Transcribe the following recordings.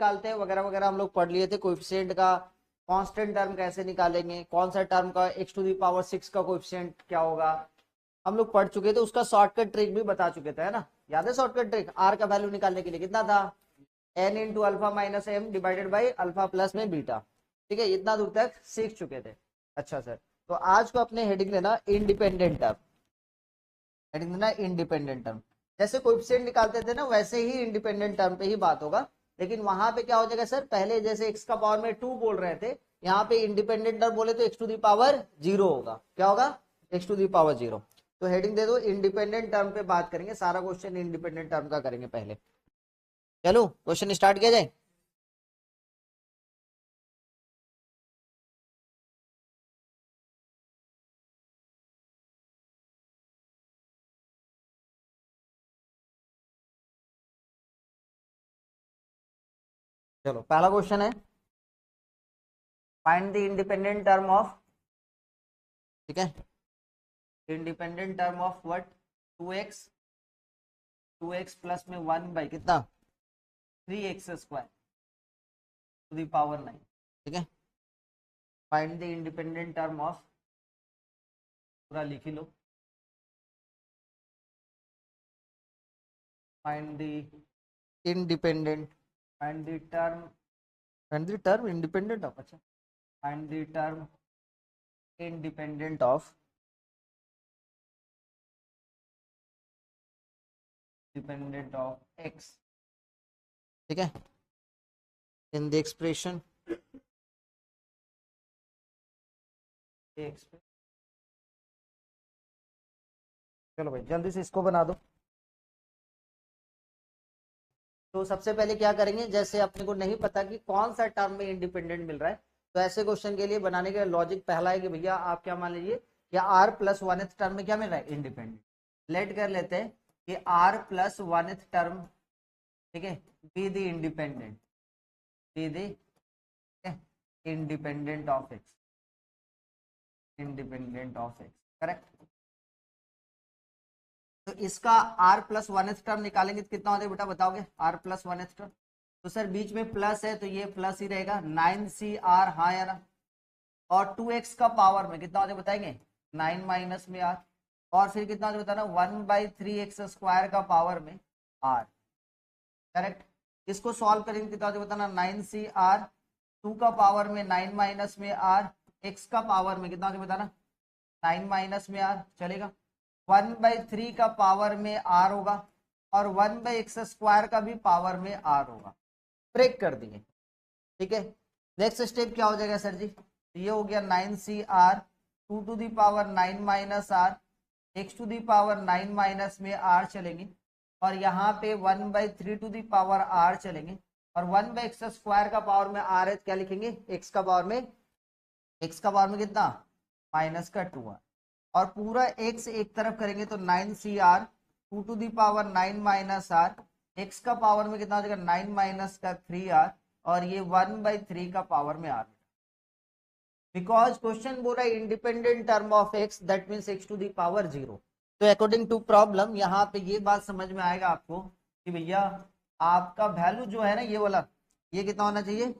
निकालते हैं वगैरह वगैरह हम लोग पढ़ लिए थे। कोएफिशिएंट का कांस्टेंट टर्म कैसे निकालेंगे, कौन सा टर्म का x⁶ का कोएफिशिएंट क्या होगा, हम लोग पढ़ चुके थे। उसका शॉर्टकट ट्रिक भी बता चुके थे, है ना, याद है शॉर्टकट ट्रिक। r का वैल्यू निकालने के लिए कितना था, n into alpha minus M divided by alpha plus में बीटा। ठीक है, इतना दूर तक सीख चुके थे। अच्छा सर, तो आज को अपने हेडिंग देना इंडिपेंडेंट टर्म, हेडिंग देना इंडिपेंडेंट टर्म। जैसे कोएफिशिएंट निकालते थे ना वैसे ही इंडिपेंडेंट टर्म पे ही बात होगा, लेकिन वहां पे क्या हो जाएगा सर, पहले जैसे x का पावर में 2 बोल रहे थे, यहाँ पे इंडिपेंडेंट टर्म बोले तो x⁴ होगा। क्या होगा, x⁴। तो हेडिंग दे दो इंडिपेंडेंट टर्म पे बात करेंगे, सारा क्वेश्चन इंडिपेंडेंट टर्म का करेंगे पहले। चलो क्वेश्चन स्टार्ट किया जाए। चलो पहला क्वेश्चन है, find the independent term of, ठीक है, independent term of what, 2x plus में 1 बाई कितना 3x² टू द पावर 9। ठीक है, find the independent term of, पूरा लिख ही लो, find the independent, find the term independent of, अच्छा, find the term independent of, dependent of x। ठीक है, इन द एक्सप्रेशन, चलो भाई जल्दी से इसको बना दो। तो सबसे पहले क्या करेंगे, जैसे अपने को नहीं पता कि कौन सा टर्म में इंडिपेंडेंट मिल रहा है, तो ऐसे क्वेश्चन के लिए बनाने का लॉजिक पहला है कि भैया आप क्या मान लीजिए कि r प्लस 1th टर्म में क्या मिल रहा है, इंडिपेंडेंट। लेट कर लेते हैं कि r प्लस 1th टर्म, ठीक है, be the independent, be the independent of x, independent of x, correct. तो इसका r प्लस 1th टर्म निकालेंगे तो कितना होता है बेटा, बताओगे r प्लस 1th टर्म। तो सर बीच में प्लस है तो ये प्लस ही रहेगा, 9cr, हाँ या ना, और 2x का पावर में कितना होता है बताएंगे, 9 माइनस में r, और फिर कितना होता है बताना, 1/3x² का पावर में r, करेक्ट। इसको सॉल्व करेंगे कितना होता है बताना, 9cr, 2 का पावर में 9 माइनस में r, x का पावर में कितना होता है बताना, 9 माइनस में r, चलेगा। 1/3 का पावर में r होगा और 1/x² का भी पावर में r होगा, ब्रेक कर दिए। ठीक है, नेक्स्ट स्टेप क्या हो जाएगा सर जी, ये हो गया 9cr, 2 to the power 9 minus r, x to the power 9 minus में r चलेंगे, और यहाँ पे 1/3 टू दी पावर r चलेंगे, और 1/x² का पावर में r है, क्या लिखेंगे, x का पावर में कितना, माइनस का 2r, और पूरा x एक तरफ करेंगे तो 9cr, 2 to the power 9 minus r, x का पावर में कितना हो जाएगा, 9 माइनस का 3r, और ये 1/3 का पावर में r। बिकॉज क्वेश्चन बोल रहा है independent term of x, that means x to the power 0। तो अकॉर्डिंग टू प्रॉब्लम यहाँ पे ये बात समझ में आएगा आपको कि भैया आपका वैल्यू जो है ना ये वाला, ये कितना होना चाहिए,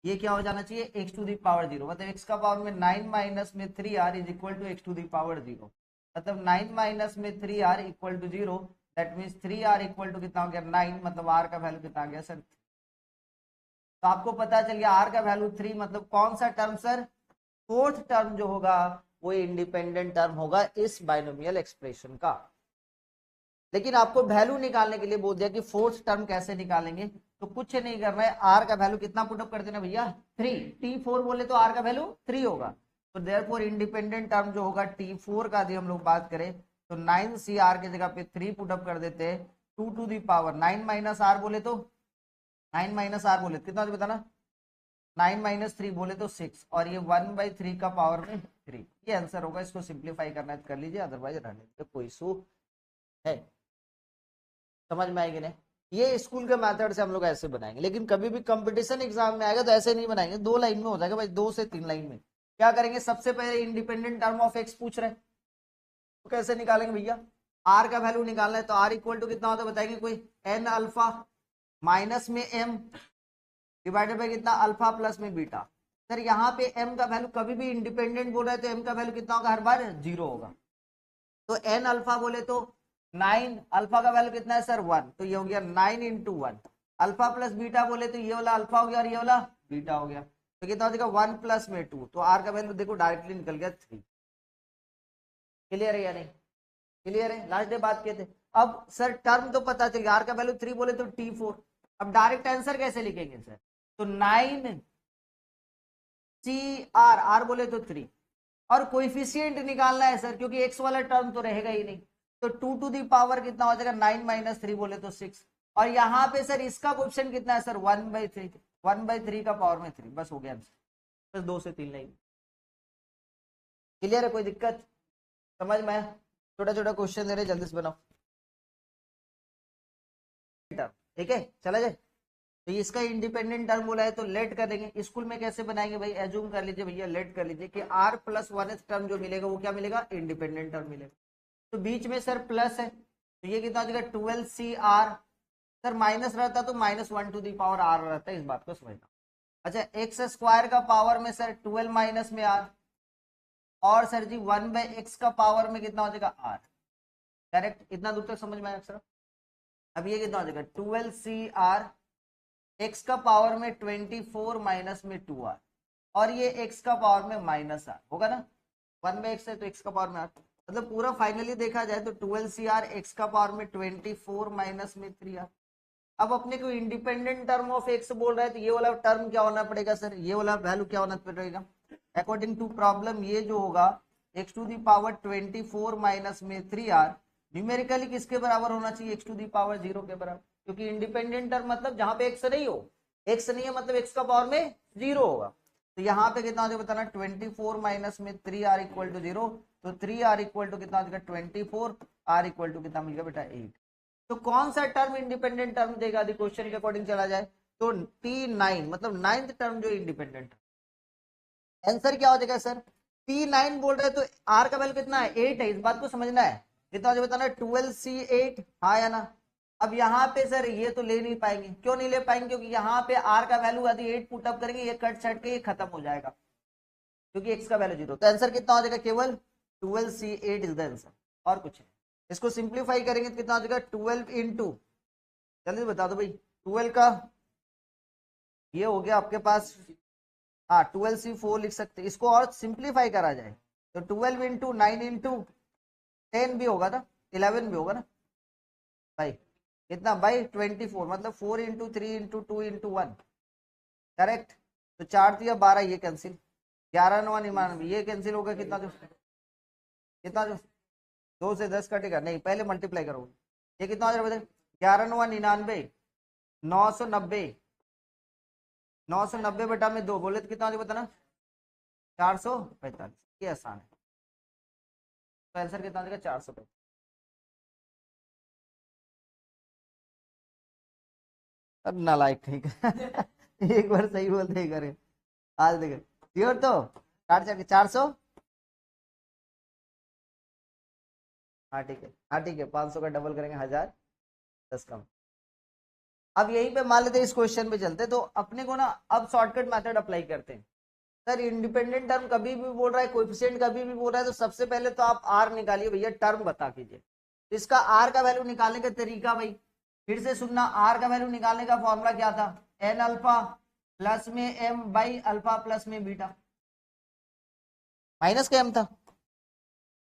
ये क्या हो जाना चाहिए, x टू दी पावर 0, मतलब x का पावर में 9 माइनस में 3r is equal to x to the power 0, मतलब 9 माइनस में 3r equal to 0, that means 3r equal to कितना हो गया 9, मतलब r का वैल्यू कितना आ गया सर। तो आपको पता चल गया r का वैल्यू 3, मतलब कौन सा टर्म सर, 4th टर्म जो होगा वो इंडिपेंडेंट टर्म होगा इस बाइनोमियल एक्सप्रेशन का। लेकिन आपको वैल्यू निकालने के लिए बोल दिया कि 4th टर्म कैसे निकालेंगे, तो कुछ नहीं कर रहा है, r का वैल्यू कितना पुटअप कर देना भैया 3, t4 बोले तो r का वैल्यू 3 होगा, तो देयरफॉर इंडिपेंडेंट टर्म जो होगा t4 का यदि हम लोग बात करें तो 9cr की जगह पे 3 पुटअप कर देते हैं, 2 to the power 9 minus r बोले तो 9 माइनस r बोले कितना बताना, 9 माइनस 3 बोले तो 6, और ये 1/3 का पावर में 3, ये आंसर होगा। इसको सिंप्लीफाई करना है कर लीजिए, अदरवाइज रहने दीजिए, कोई इशू है। समझ में आएगी नहीं, ये स्कूल के मेथड से हम लोग ऐसे बनाएंगे, लेकिन कभी भी कंपटीशन एग्जाम में आएगा तो ऐसे नहीं बनाएंगे, 2 लाइन में हो जाएगा भाई, 2 से 3 लाइन में। क्या करेंगे, सबसे पहले इंडिपेंडेंट टर्म ऑफ x पूछ रहे हैं, तो कैसे निकालेंगे भैया, r का वैल्यू निकालना है, तो r इक्वल टू कितना होता है बताएंगे कोई, n अल्फा माइनस में m, डिवाइडेड बाय कितना अल्फा प्लस में बीटा। सर यहाँ पे m का वैल्यू कभी भी इंडिपेंडेंट बोल रहे हैं तो m का वैल्यू कितना होगा, हर बार 0 होगा। तो n अल्फा बोले तो 9, अल्फा का वैल्यू कितना है सर 1, तो ये हो गया 9 इंटू 1। अल्फा प्लस बीटा बोले तो ये वाला अल्फा हो गया और ये वाला बीटा हो गया, तो कितना हो जाएगा 1 प्लस में 2, तो r का वैल्यू देखो डायरेक्टली निकल गया 3। क्लियर है या नहीं? क्लियर है? लास्ट डे बात किए थे। अब सर टर्म तो पता चल गया, r का वैल्यू 3 बोले तो t4। अब डायरेक्ट आंसर कैसे लिखेंगे सर, तो 9 CR, r बोले तो 3, और कोएफिशिएंट निकालना है सर क्योंकि x वाला टर्म तो रहेगा ही नहीं, तो 2 टू दी पावर कितना हो जाएगा 9 माइनस 3 बोले तो 6, और यहाँ पे सर इसका कोएफिशिएंट कितना है सर 1/3, 1/3 का पावर में 3, बस हो गया आंसर। बस 2 से 3 लाइन। क्लियर है? कोई दिक्कत समझ में? छोटा छोटा क्वेश्चन दे रहे, जल्दी से बनाओ। ठीक है, चला जाए। तो इसका इंडिपेंडेंट टर्म बोला है तो लेट कर देंगे। स्कूल में कैसे बनाएंगे भाई, एज्यूम कर लीजिए भैया, लेट कर लीजिए कि r प्लस 1th टर्म जो मिलेगा वो क्या मिलेगा, इंडिपेंडेंट टर्म मिलेगा। तो बीच में सर प्लस है तो ये कितना हो जाएगा 12CR, सर माइनस रहता तो -1 टू दी पावर r रहता है, इस बात को समझना। अच्छा एक्स स्क्वायर का पावर में सर 12 माइनस में r, और सर जी 1/x का पावर में कितना हो जाएगा r। करेक्ट? इतना दूर तक समझ में आया सर? अब ये कितना हो जाएगा 12CR, x का पावर में 24 माइनस में 2r, और ये x का पावर में माइनस r होगा ना, 1/x है तो x का पावर में r, मतलब पूरा फाइनली देखा जाए तो 12CR x का पावर में 24 माइनस में 3r। अब अपने को इंडिपेंडेंट टर्म ऑफ x बोल रहा है तो ये वाला टर्म क्या होना पड़ेगा सर, ये वाला वैल्यू क्या होना पड़ेगा अकॉर्डिंग टू प्रॉब्लम, ये जो होगा x to the power 24 minus में 3r न्यूमेरिकली किसके बराबर होना चाहिए, x टू दी पावर 0 के बराबर, क्योंकि इंडिपेंडेंट टर्म मतलब जहां पे x नहीं हो, x नहीं है मतलब x का पावर में 0 होगा। तो यहाँ पे कितना हो जाएगा बताना, 24 माइनस में 3r इक्वल टू 0, तो 3r इक्वल टू कितना हो जाएगा 24, r इक्वल टू कितना मिलेगा बेटा 8। तो कौन सा टर्म इंडिपेंडेंट टर्म देगा, यदि क्वेश्चन के अकॉर्डिंग चला जाए तो T9, मतलब 9th टर्म जो इंडिपेंडेंट। आंसर क्या हो जाएगा सर, T9 बोल रहे तो r का वैल्यू कितना है 8 है, इस बात को समझना है। कितना हो जाएगा बताना 12C8, हाँ या ना। अब यहाँ पे सर ये तो ले नहीं पाएंगे, क्यों नहीं ले पाएंगे, क्योंकि यहाँ पे r का वैल्यू यदि 8 पुट अप करेंगे ये कट छट के ये खत्म हो जाएगा क्योंकि x का वैल्यू 0। तो आंसर कितना हो जाएगा, केवल 12C8 इज द आंसर, और कुछ नहीं। इसको सिंप्लीफाई करेंगे तो कितना हो जाएगा 12 इंटू, जल्दी बता दो भाई, 12 का ये हो गया आपके पास, हाँ 12C4 लिख सकते, इसको और सिंप्लीफाई करा जाए तो 12 इंटू 9 इंटू 10 भी होगा ना, 11 भी होगा ना भाई, कितना भाई 24, मतलब 4 इंटू 3 इंटू 2 इंटू 1, करेक्ट। तो 4 दिया 12, ये कैंसिल, 11 9 99, ये कैंसिल होगा, कितना जो 2 से 10 कटेगा नहीं, पहले मल्टीप्लाई करोगे, ये कितना हो जाएगा 11 9 99, 990, 990 बटा में 2 बोले तो कितना हो जाएगा बताना 445, ये आसान है। तो आंसर कितना हो जाएगा 445। अब नालायक ठीक है एक बार सही बोलते ही करे, आज देखे श्योर तो 400, हाँ ठीक है, हाँ ठीक है, 500 का डबल करेंगे 1000, 10 कम। अब यहीं पे मान लेते हैं, इस क्वेश्चन पे चलते, तो अपने को ना अब शॉर्टकट मेथड अप्लाई करते हैं। सर इंडिपेंडेंट टर्म कभी भी बोल रहा है, कोएफिशिएंट कभी भी बोल रहा है, तो सबसे पहले तो आप r निकालिए भैया, टर्म बता कीजिए। तो इसका r का वैल्यू निकालने का तरीका भाई फिर से सुनना, r का वैल्यू निकालने का फॉर्मूला क्या था, n अल्फा प्लस में m बाई अल्फा प्लस में बीटा, माइनस का m था,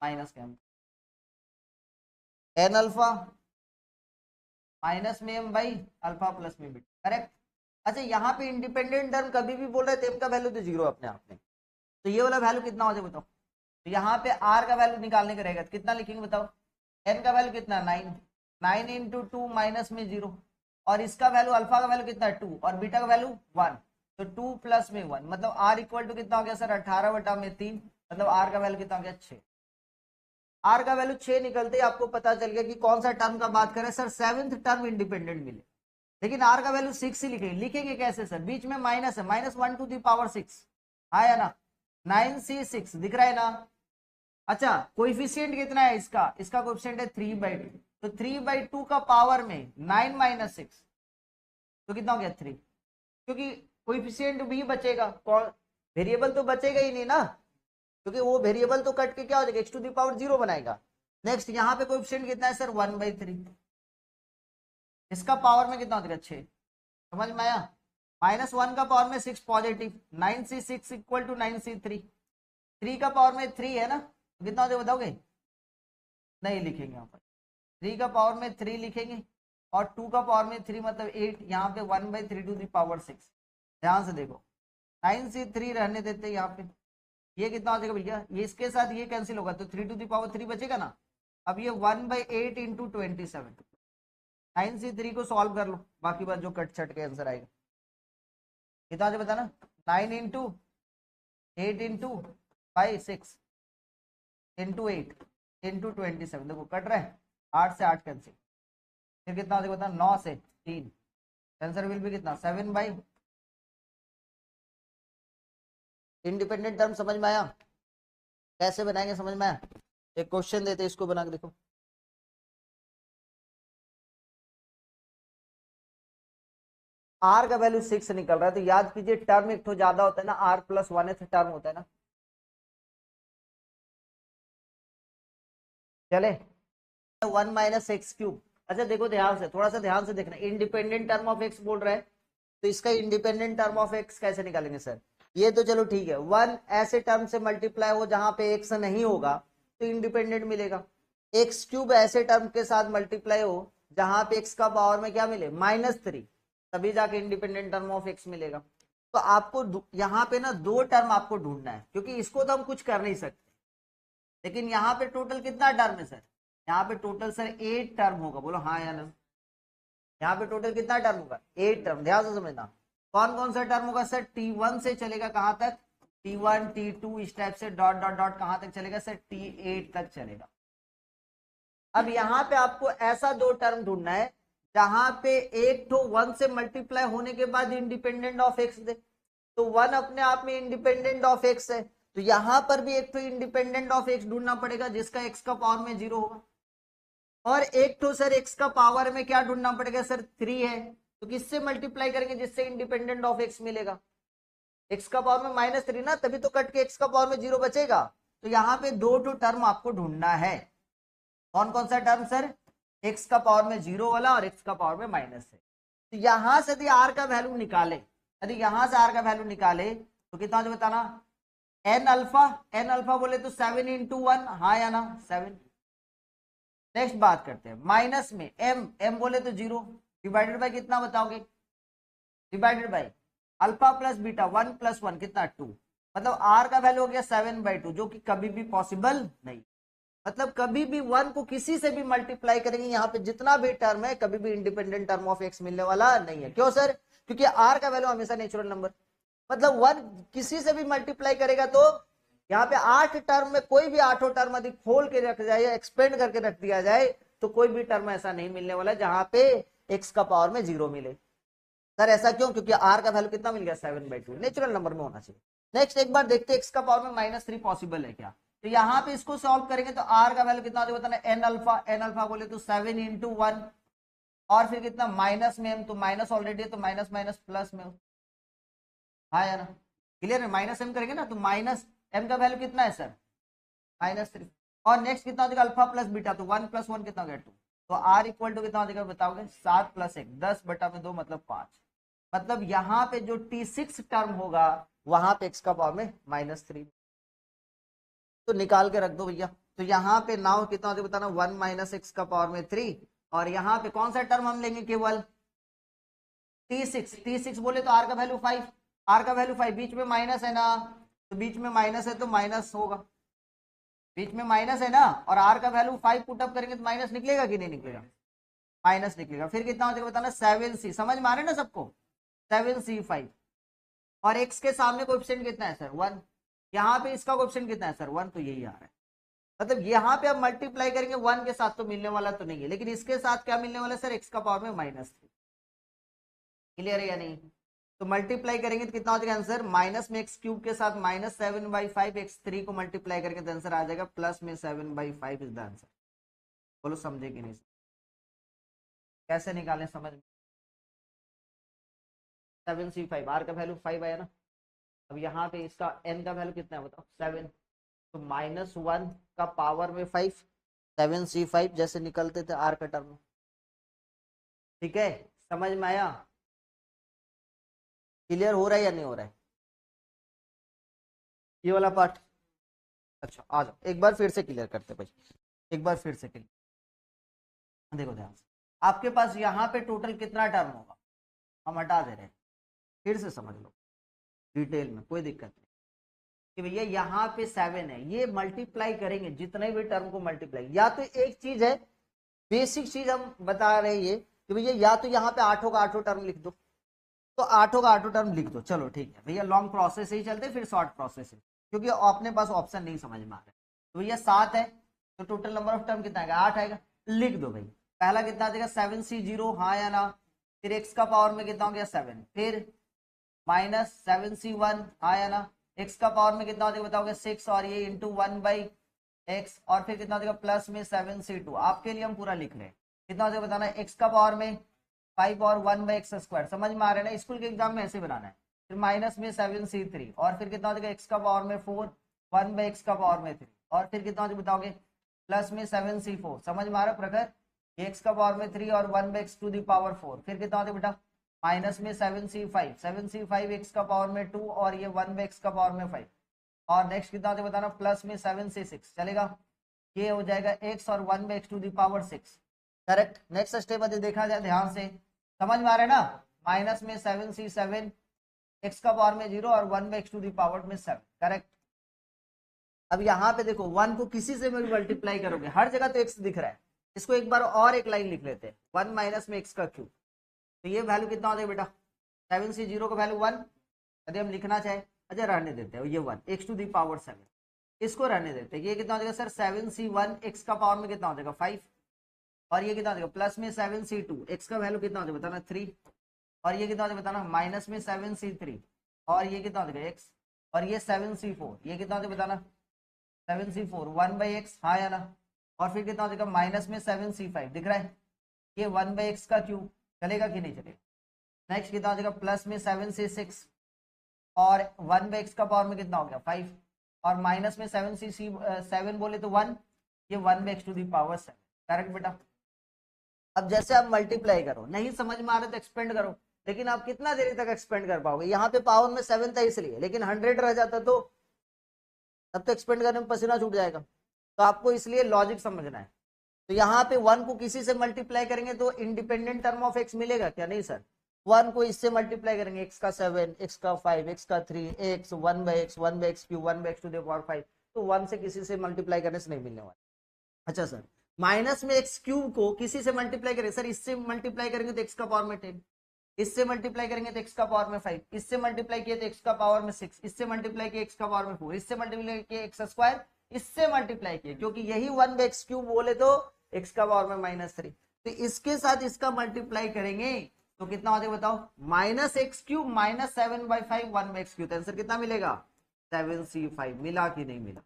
माइनस का m, n अल्फा माइनस में m बाई अल्फा प्लस में बीटा, करेक्ट। अच्छा यहाँ पे इंडिपेंडेंट टर्म कभी भी बोल रहे थे, m का वैल्यू तो 0 अपने आप में, तो ये वाला वैल्यू कितना हो जाए बताओ। तो यहाँ पे r का वैल्यू निकालने का रहेगा, कितना लिखेंगे बताओ, n का वैल्यू कितना 9, 9 इंटू 2 माइनस में 0, और इसका वैल्यू अल्फा का वैल्यू कितना 2 और बीटा का वैल्यू 1, तो 2 प्लस में 1, मतलब r इक्वल टू कितना हो गया सर 18 बटा में 3, मतलब r का वैल्यू कितना हो गया 6। r का वैल्यू 6 निकलते ही आपको पता चल गया कि कौन सा टर्म का बात करें सर, 7th टर्म इंडिपेंडेंट मिले, लेकिन r का वैल्यू 6 ही लिखेंगे कैसे सर, बीच में माइनस है, -1 टू दी पावर 6, हाँ या ना, 9C6 दिख रहा है ना। अच्छा कोएफिशिएंट कितना है इसका, इसका कोएफिशिएंट है 3/2, तो 3/2 का पावर में 9 माइनस 6, तो कितना हो गया 3, क्योंकि कोएफिशिएंट भी बचेगा, वेरिएबल तो बचेगा ही नहीं ना, क्योंकि वो वेरिएबल तो कट के क्या हो जाएगा, एक्स टू द पावर 0 बनाएगा। नेक्स्ट यहाँ पे कोएफिशिएंट कितना है सर, 1/3, इसका पावर में कितना हो जाएगा 6, समझ में आया। -1 का पावर में 6 positive, 9c6 equal to 9c3, 3 का पावर में 3 है ना, तो कितना हो जाएगा बताओगे, नहीं लिखेंगे यहाँ पर, 3 का पावर में 3 लिखेंगे और 2 का पावर में 3 मतलब 8, यहाँ पे 1/3 टू द पावर 6। ध्यान से देखो 9c3 रहने देते हैं यहाँ पे, ये कितना हो जाएगा भैया, ये इसके साथ ये कैंसिल होगा तो 3 टू द पावर 3 बचेगा ना। अब ये 1/8 इंटू 27, 9c3 को सॉल्व कर लो, बाकी बात जो कट छट के आंसर आएगा कितना बताना, 9 इंटू 8 इंटू 5 6 इंटू 8 इंटू 27, देखो कट रहा है, 8 से 8 कैंसिल, फिर कितना हो जाएगा बता, 9 से 3, आंसर विल भी कितना 7/, इंडिपेंडेंट टर्म समझ में आया, कैसे बनाएंगे समझ में आया। एक क्वेश्चन देते इसको बना के देखो, आर का वैल्यू 6 निकल रहा है, तो याद कीजिए टर्म एक तो ज्यादा होता है ना, आर प्लस 1th टर्म होता है ना, चले 1 माइनस एक्स क्यूब। अच्छा देखो ध्यान से, थोड़ा सा ध्यान से देखना, इंडिपेंडेंट टर्म ऑफ एक्स बोल रहा है, तो इसका इंडिपेंडेंट टर्म ऑफ एक्स कैसे निकालेंगे सर, ये तो चलो ठीक है, 1 ऐसे टर्म से मल्टीप्लाई हो जहां पे एक्स नहीं होगा तो इंडिपेंडेंट मिलेगा, एक्स क्यूब ऐसे टर्म के साथ मल्टीप्लाई हो जहां पे एक्स का पावर में क्या मिले -3, तभी जाके इंडिपेंडेंट टर्म ऑफ एक्स मिलेगा। तो आपको यहाँ पे ना 2 टर्म आपको ढूंढना है, क्योंकि इसको तो हम कुछ कर नहीं सकते, लेकिन यहाँ पे टोटल कितना टर्म है सर, यहाँ पे टोटल सर 8 टर्म होगा, बोलो हाँ या ना, यहाँ पे टोटल कितना टर्म होगा 8 टर्म, ध्यान से समझना। कौन कौन सा टर्म होगा सर, T1 से चलेगा कहां तक, T1 T2 इस टाइप से डॉट डॉट डॉट कहां तक चलेगा सर, T8 तक चलेगा। अब यहाँ पे आपको ऐसा 2 टर्म ढूंढना है जहां पे एक तो 1 से मल्टीप्लाई होने के बाद इंडिपेंडेंट ऑफ एक्स दे, तो 1 अपने आप में इंडिपेंडेंट ऑफ एक्स है, तो यहां पर भी एक तो इंडिपेंडेंट ऑफ एक्स ढूंढना पड़ेगा जिसका एक्स का पावर में 0 होगा, और एक तो सर एक्स का पावर में क्या ढूंढना पड़ेगा सर 3 है, तो किससे मल्टीप्लाई करेंगे जिससे इंडिपेंडेंट ऑफ एक्स मिलेगा, एक्स का पावर में -3 ना, तभी तो कट के एक्स का पावर में 0 बचेगा। तो यहाँ पे 2 टर्म आपको ढूंढना है, कौन कौन सा टर्म सर, एक्स का पावर में 0 वाला और एक्स का पावर में माइनस है। तो यहां से यदि आर का वैल्यू निकाले, यदि यहां से आर का वैल्यू निकाले तो कितना जो बताना, एन अल्फा बोले तो 7 इंटू 1, हाँ या ना 7। नेक्स्ट बात करते हैं माइनस में एम बोले तो 0 डिवाइडेड बाय कितना बताओगे, divided by alpha plus beta 1 + 1 कितना 2, मतलब आर का वैल्यू हो गया 7/2, जो कि कभी भी पॉसिबल नहीं, मतलब कभी भी 1 को किसी से भी मल्टीप्लाई करेंगे यहाँ पे जितना भी टर्म है, कभी भी इंडिपेंडेंट टर्म ऑफ एक्स मिलने वाला नहीं है। क्यों सर, क्योंकि आर का वैल्यू हमेशा नेचुरल नंबर, मतलब 1 किसी से भी मल्टीप्लाई करेगा तो यहाँ पे 8 टर्म में कोई भी 8 टर्म यदि खोल के रख जाए या एक्सपेंड करके रख दिया जाए तो कोई भी टर्म ऐसा नहीं मिलने वाला जहां पे एक्स का पावर में 0 मिले। सर ऐसा क्यों, क्योंकि आर का वैल्यू कितना मिल गया 7/2, नेचुरल नंबर में होना चाहिए। नेक्स्ट एक बार देखते हैं एक्स का पावर में -3 पॉसिबल है क्या, तो यहाँ पे इसको सॉल्व करेंगे तो आर का वैल्यू कितना बताना, एन अल्फा बोले तो 7 इंटू 1 और फिर कितना माइनस में एम, तो माइनस ऑलरेडी है तो माइनस माइनस प्लस में, हाँ या ना, क्लियर है, माइनस एम करेंगे ना तो माइनस एम का वैल्यू कितना है सर -3, और नेक्स्ट कितना हो जाएगा अल्फा प्लस बीटा, तो 1 + 1 कितना हो गया 2, तो आर इक्वल टू कितना हो जाएगा बताओगे 7 + 1 10/2 मतलब 5, मतलब यहाँ पे जो T6 टर्म होगा वहां पे एक्स का पावर में -3, तो निकाल के रख दो भैया। तो यहाँ पे नाउ कितना हो जाएगा बताना 1 - x का पावर में 3, और यहाँ पे कौन सा टर्म हम लेंगे केवल T6 बोले तो आर का वैल्यू 5, आर का वैल्यू 5, बीच में माइनस है ना, तो बीच में माइनस है तो माइनस होगा, बीच में माइनस है ना, और आर का वैल्यू 5 पुट अप करेंगे तो माइनस निकलेगा कि नहीं निकलेगा, माइनस निकलेगा। फिर कितना हो जाएगा बताना 7c, समझ में आ रहा है ना सबको, 7c5, और x के सामने कोएफिशिएंट कितना है सर 1, यहाँ पे इसका कोएफिशिएंट कितना है सर 1, तो यही आ रहा है, मतलब यहाँ पे आप मल्टीप्लाई करेंगे 1 के साथ तो मिलने वाला तो नहीं है, लेकिन इसके साथ क्या मिलने वाला है सर, x का पावर में -3, क्लियर है या नहीं। तो मल्टीप्लाई करेंगे तो कितना हो जाएगा आंसर, माइनस में x³ के साथ -7/5, x3 को मल्टीप्लाई करके तो आंसर आ जाएगा प्लस में 7/5 इज द आंसर। बोलो समझे कि नहीं, कैसे निकालें समझ में, 7c5, आर का वैल्यू 5 आया ना। अब यहाँ पे इसका n का वैल्यू कितना है बताओ 7, तो -1 का पावर में 5, 7c5 जैसे निकलते थे आर का टर्म। ठीक है, समझ में आया? क्लियर हो रहा है या नहीं हो रहा है ये वाला पार्ट? अच्छा आ जाओ एक बार फिर से क्लियर करते भाई, एक बार फिर से क्लियर। देखो ध्यान से, आपके पास यहाँ पे टोटल कितना टर्म होगा, हम हटा दे रहे हैं, फिर से समझ लो डिटेल में, कोई दिक्कत नहीं। कि भैया यहाँ पे 7 है, ये मल्टीप्लाई करेंगे जितने भी टर्म को मल्टीप्लाई, या तो एक चीज है बेसिक चीज हम बता रहे हैं ये कि भैया या तो यहाँ पे 8 का 8 टर्म लिख दो, तो 8 का 8 टर्म लिख दो, चलो ठीक है भैया, लॉन्ग प्रोसेस से ही चलते फिर शॉर्ट प्रोसेस है, क्योंकि अपने पास ऑप्शन नहीं समझ में आ रहा है। तो भैया 7 है तो टोटल नंबर ऑफ टर्म कितना आएगा 8 आएगा, लिख दो भाई। पहला कितना देगा 7c0, हाँ या ना, फिर x का पावर में कितना हो गया 7, फिर -7c1, हाँ या ना, x का पावर में कितना हो जाएगा बताओगे 6, और ये इंटू 1/x, और फिर कितना हो जाएगा प्लस में 7c2, आपके लिए हम पूरा लिख रहे हैं, कितना हो जाएगा बताना है, x का पावर में 5 और 1/x², समझ में आ रहा है ना, स्कूल के एग्जाम में ऐसे बनाना है। फिर माइनस में 7c3, और फिर कितना हो जाएगा x का पावर में 4, 1/x का पावर में 3, और फिर कितना हो जाएगा बताओगे प्लस में 7c4, समझ में आ रहा है प्रखर, x का पावर में 3 और 1/x⁴, फिर कितना हो जाएगा बेटा माइनस में 7c5, 7c5 x का पावर में 2, और ये 1/x का पावर में 5, और नेक्स्ट कितना हो जाएगा बताना प्लस में 7c6, चलेगा, ये हो जाएगा x और 1/x⁶, करेक्ट। नेक्स्ट स्टेप यदि देखा जाए ध्यान से, समझ में आ रहा है ना, माइनस में 7c7, x का पावर में 0 और 1/x⁴ करेक्ट। अब यहाँ पे देखो 1 को किसी से भी मल्टीप्लाई करोगे, हर जगह तो x दिख रहा है, इसको एक बार और एक लाइन लिख लेते हैं, 1 माइनस में x का क्यूब, तो ये वैल्यू कितना हो जाएगा बेटा 7c0 का वैल्यू 1, यदि हम लिखना चाहे, अच्छा रहने देते हैं ये 1 x⁴, इसको रहने देते हैं, ये कितना हो जाएगा सर 7c1 x का पावर में कितना हो जाएगा 5, और ये कितना हो जाएगा प्लस में 7c2 x का वैल्यू कितना हो जाएगा बताना 3, और ये कितना हो जाएगा बताना माइनस में 7c3, और ये कितना हो जाएगा x, और ये 7c4, ये कितना हो जाएगा बताना 7c4 1/x, हाँ या ना, और फिर कितना हो जाएगा माइनस में 7c5, दिख रहा है, ये 1/x का क्यूब, चलेगा कि नहीं चलेगा। नेक्स्ट कितना हो जाएगा प्लस में 7c6, और 1/x का पावर में कितना हो गया 5, और माइनस में 7 बोले तो 1, ये 1/x⁴, करेक्ट बेटा। अब जैसे आप मल्टीप्लाई करो, नहीं समझ में आ रहा तो एक्सपेंड करो, लेकिन आप कितना देर तक एक्सपेंड कर पाओगे, यहाँ पे पावर में 7 था इसलिए, लेकिन 100 रह जाता तो तब तो एक्सपेंड करने में पसीना छूट जाएगा, तो आपको इसलिए लॉजिक समझना है। तो यहाँ पे 1 को किसी से मल्टीप्लाई करेंगे तो इंडिपेंडेंट टर्म ऑफ x मिलेगा क्या, नहीं सर, 1 को इससे मल्टीप्लाई करेंगे, x का 7, x का 5, x का 3, x 1/x, 1/x⁵, 1/x⁴, तो 1 से किसी से मल्टीप्लाई करने से नहीं मिलने वाला। अच्छा सर, माइनस में x³ को किसी से मल्टीप्लाई करेंगे, सर इससे मल्टीप्लाई करेंगे तो x का पावर में 10, इससे मल्टीप्लाई करेंगे तो x का पावर में 5, इससे मल्टीप्लाई किए तो x का पावर में 6, इससे मल्टीप्लाई किए x का पावर में 4, इससे मल्टीप्लाई किए x², इससे मल्टीप्लाई किए, क्योंकि यही 1/x³ बोले तो x का पावर में -3, तो इसके साथ इसका मल्टीप्लाई करेंगे तो कितना हो जाएगा बताओ -x³ - 7/5 1/x³, तो आंसर कितना मिलेगा 7c5, मिला कि नहीं मिला,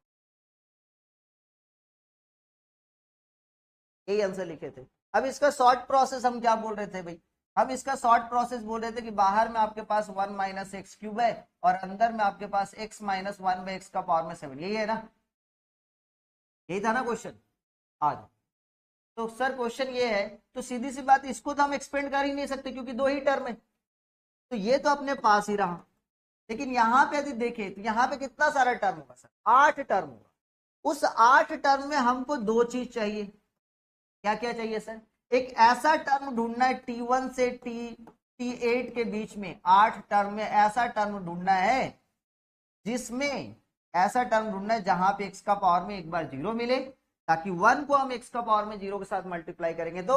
यही आंसर लिखे थे। अब इसका शॉर्ट प्रोसेस हम क्या बोल रहे थे भाई, हम इसका शॉर्ट प्रोसेस बोल रहे थे कि बाहर में आपके पास 1 - x³ है, और अंदर में आपके पास x - 1/x का पावर में 7, यही है ना, यही था ना क्वेश्चन। आज तो सर क्वेश्चन ये है, तो सीधी सी बात, इसको तो हम एक्सपेंड कर ही नहीं सकते क्योंकि 2 ही टर्म है, तो ये तो अपने पास ही रहा, लेकिन यहाँ पे यदि देखें तो यहाँ पे कितना सारा टर्म होगा सर 8 टर्म होगा, उस 8 टर्म में हमको 2 चीज चाहिए, क्या क्या चाहिए सर, एक ऐसा टर्म ढूंढना है T1 से T8 के बीच में, 8 टर्म में ऐसा टर्म ढूंढना है जिसमें, ऐसा टर्म ढूंढना है जहां पे x का पावर में एक बार 0 मिले, ताकि 1 को हम x का पावर में 0 के साथ मल्टीप्लाई करेंगे तो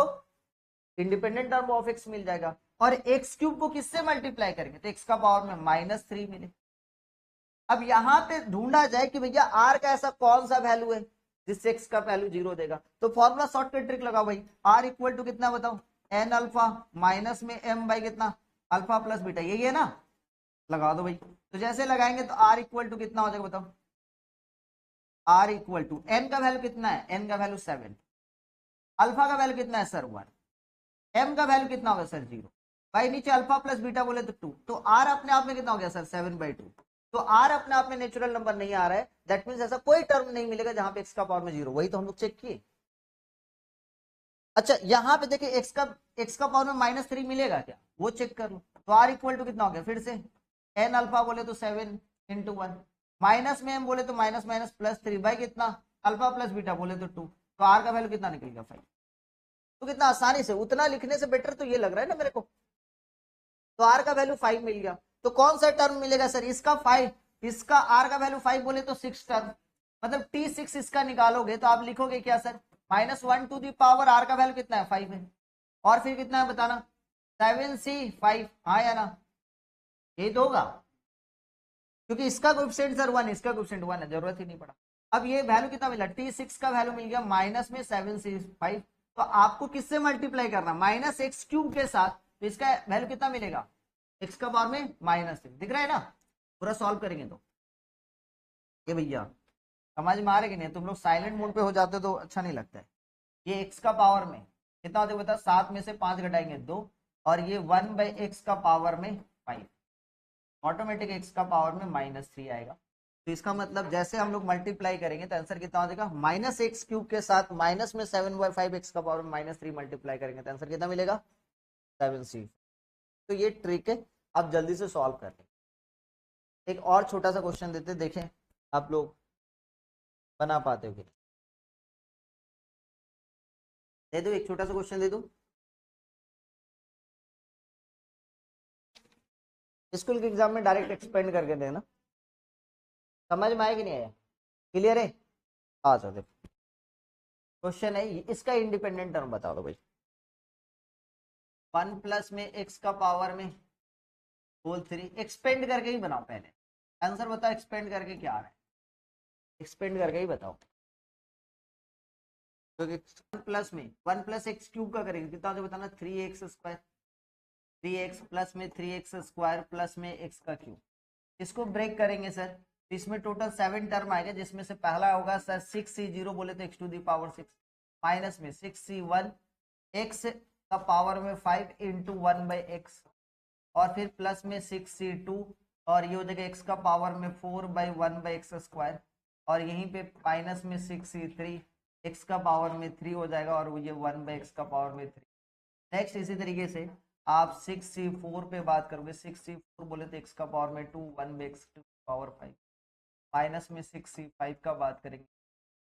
इंडिपेंडेंट टर्म ऑफ x मिल जाएगा, और x³ को किससे मल्टीप्लाई करेंगे तो x का पावर में -3 मिले। अब यहाँ पे ढूंढा जाए कि भैया r का ऐसा कौन सा वैल्यू है जिससे x का वैल्यू 0 देगा, तो फॉर्मूला शॉर्टकट ट्रिक लगाओ भाई, r इक्वल टू कितना बताओ n अल्फा माइनस में m बाई कितना अल्फा प्लस बीटा, यही है ना, लगा दो भाई। तो जैसे लगाएंगे तो r इक्वल टू कितना हो जाएगा बताओ, r इक्वल टू n का वैल्यू कितना है, n का वैल्यू 7, अल्फा का वैल्यू कितना है सर 1, m का वैल्यू कितना होगा सर 0, भाई नीचे अल्फा प्लस बीटा बोले तो 2, तो आर अपने आप में कितना हो गया सर 7/2। तो आर अपने आप में नेचुरल नंबर नहीं आ रहा है, दैट मीन्स ऐसा कोई टर्म नहीं मिलेगा जहां पे एक्स का पावर में 0, वही तो हम लोग चेक किए। अच्छा यहाँ पे देखिए एक्स का पावर में -3 मिलेगा क्या, वो चेक कर लो। तो आर इक्वल टू कितना हो गया फिर से एन अल्फा बोले तो 7/1, माइनस में हम बोले तो माइनस माइनस +3 बाई कितना अल्फा प्लस बीटा बोले तो 2, तो आर का वैल्यू कितना निकलेगा 5। तो कितना आसानी से, उतना लिखने से बेटर तो ये लग रहा है ना मेरे को। तो आर का वैल्यू 5 मिल गया, तो कौन सा टर्म मिलेगा सर इसका 5, इसका आर का वैल्यू 5 बोले तो 6 टर्म, मतलब T6 इसका निकालोगे तो आप लिखोगे क्या sir -1 to the power R का वैल्यू कितना है 5 है, और फिर कितना है बताना 7C5, हाँ या ना, यही तो होगा, क्योंकि इसका कोएफिशिएंट सर 1, इसका कोएफिशिएंट 1 है, जरूरत ही नहीं पड़ा। अब ये वैल्यू कितना मिला T6 का वैल्यू मिल गया माइनस में 7C5, तो आपको किससे मल्टीप्लाई करना -x³ के साथ, तो इसका वैल्यू कितना मिलेगा x का पावर में -6, दिख रहा है ना, पूरा सॉल्व करेंगे तो ये भैया समझ में आ रहे कि नहीं, तुम लोग साइलेंट मोड पे हो जाते तो अच्छा नहीं लगता है। ये x का पावर में कितना होता है बता, 7 में से 5 घटाएंगे 2, और ये 1/x का पावर में 5, ऑटोमेटिक x का पावर में -3 आएगा। तो इसका मतलब जैसे हम लोग मल्टीप्लाई करेंगे तो आंसर कितना हो जाएगा -x³ के साथ माइनस में 7/5 x का पावर में -3 मल्टीप्लाई करेंगे तो आंसर कितना मिलेगा 7C। तो ये ट्रिक है, आप जल्दी से सॉल्व कर लें। एक और छोटा सा क्वेश्चन देते, देखें आप लोग बना पाते हो कि, दे दो एक छोटा सा क्वेश्चन दे दो। स्कूल के एग्जाम में डायरेक्ट एक्सपेंड करके देना, समझ में आया कि नहीं आया, क्लियर है। आ जाओ देखो क्वेश्चन है, इसका इंडिपेंडेंट टर्म बता दो भाई। 1 प्लस में x का पावर में होल 3, एक्सपेंड करके ही बनाओ पहले, आंसर बताओ एक्सपेंड करके क्या आ रहा है, एक्सपेंड करके ही बताओ। तो 1 प्लस में 1 प्लस x³ का करेंगे कितना हो बताना 3x², 3x प्लस में 3x² प्लस में x का क्यूब, इसको ब्रेक करेंगे सर, तो इसमें टोटल 7 टर्म आएगा, जिसमें से पहला होगा सर 6C0 बोले तो x⁻6, माइनस में 6C1 x का पावर में 5 इंटू 1/x, और फिर प्लस में 6C2, और ये हो जाएगा x का पावर में 4/1/x², और यहीं पे माइनस में 6C3 x का पावर में 3 हो जाएगा, और ये 1/x का पावर में 3। नेक्स्ट इसी तरीके से आप 6C4 पे बात करोगे, 6C4 बोले तो x का पावर में 2 1/x पावर 5, माइनस में 6C5 का बात करेंगे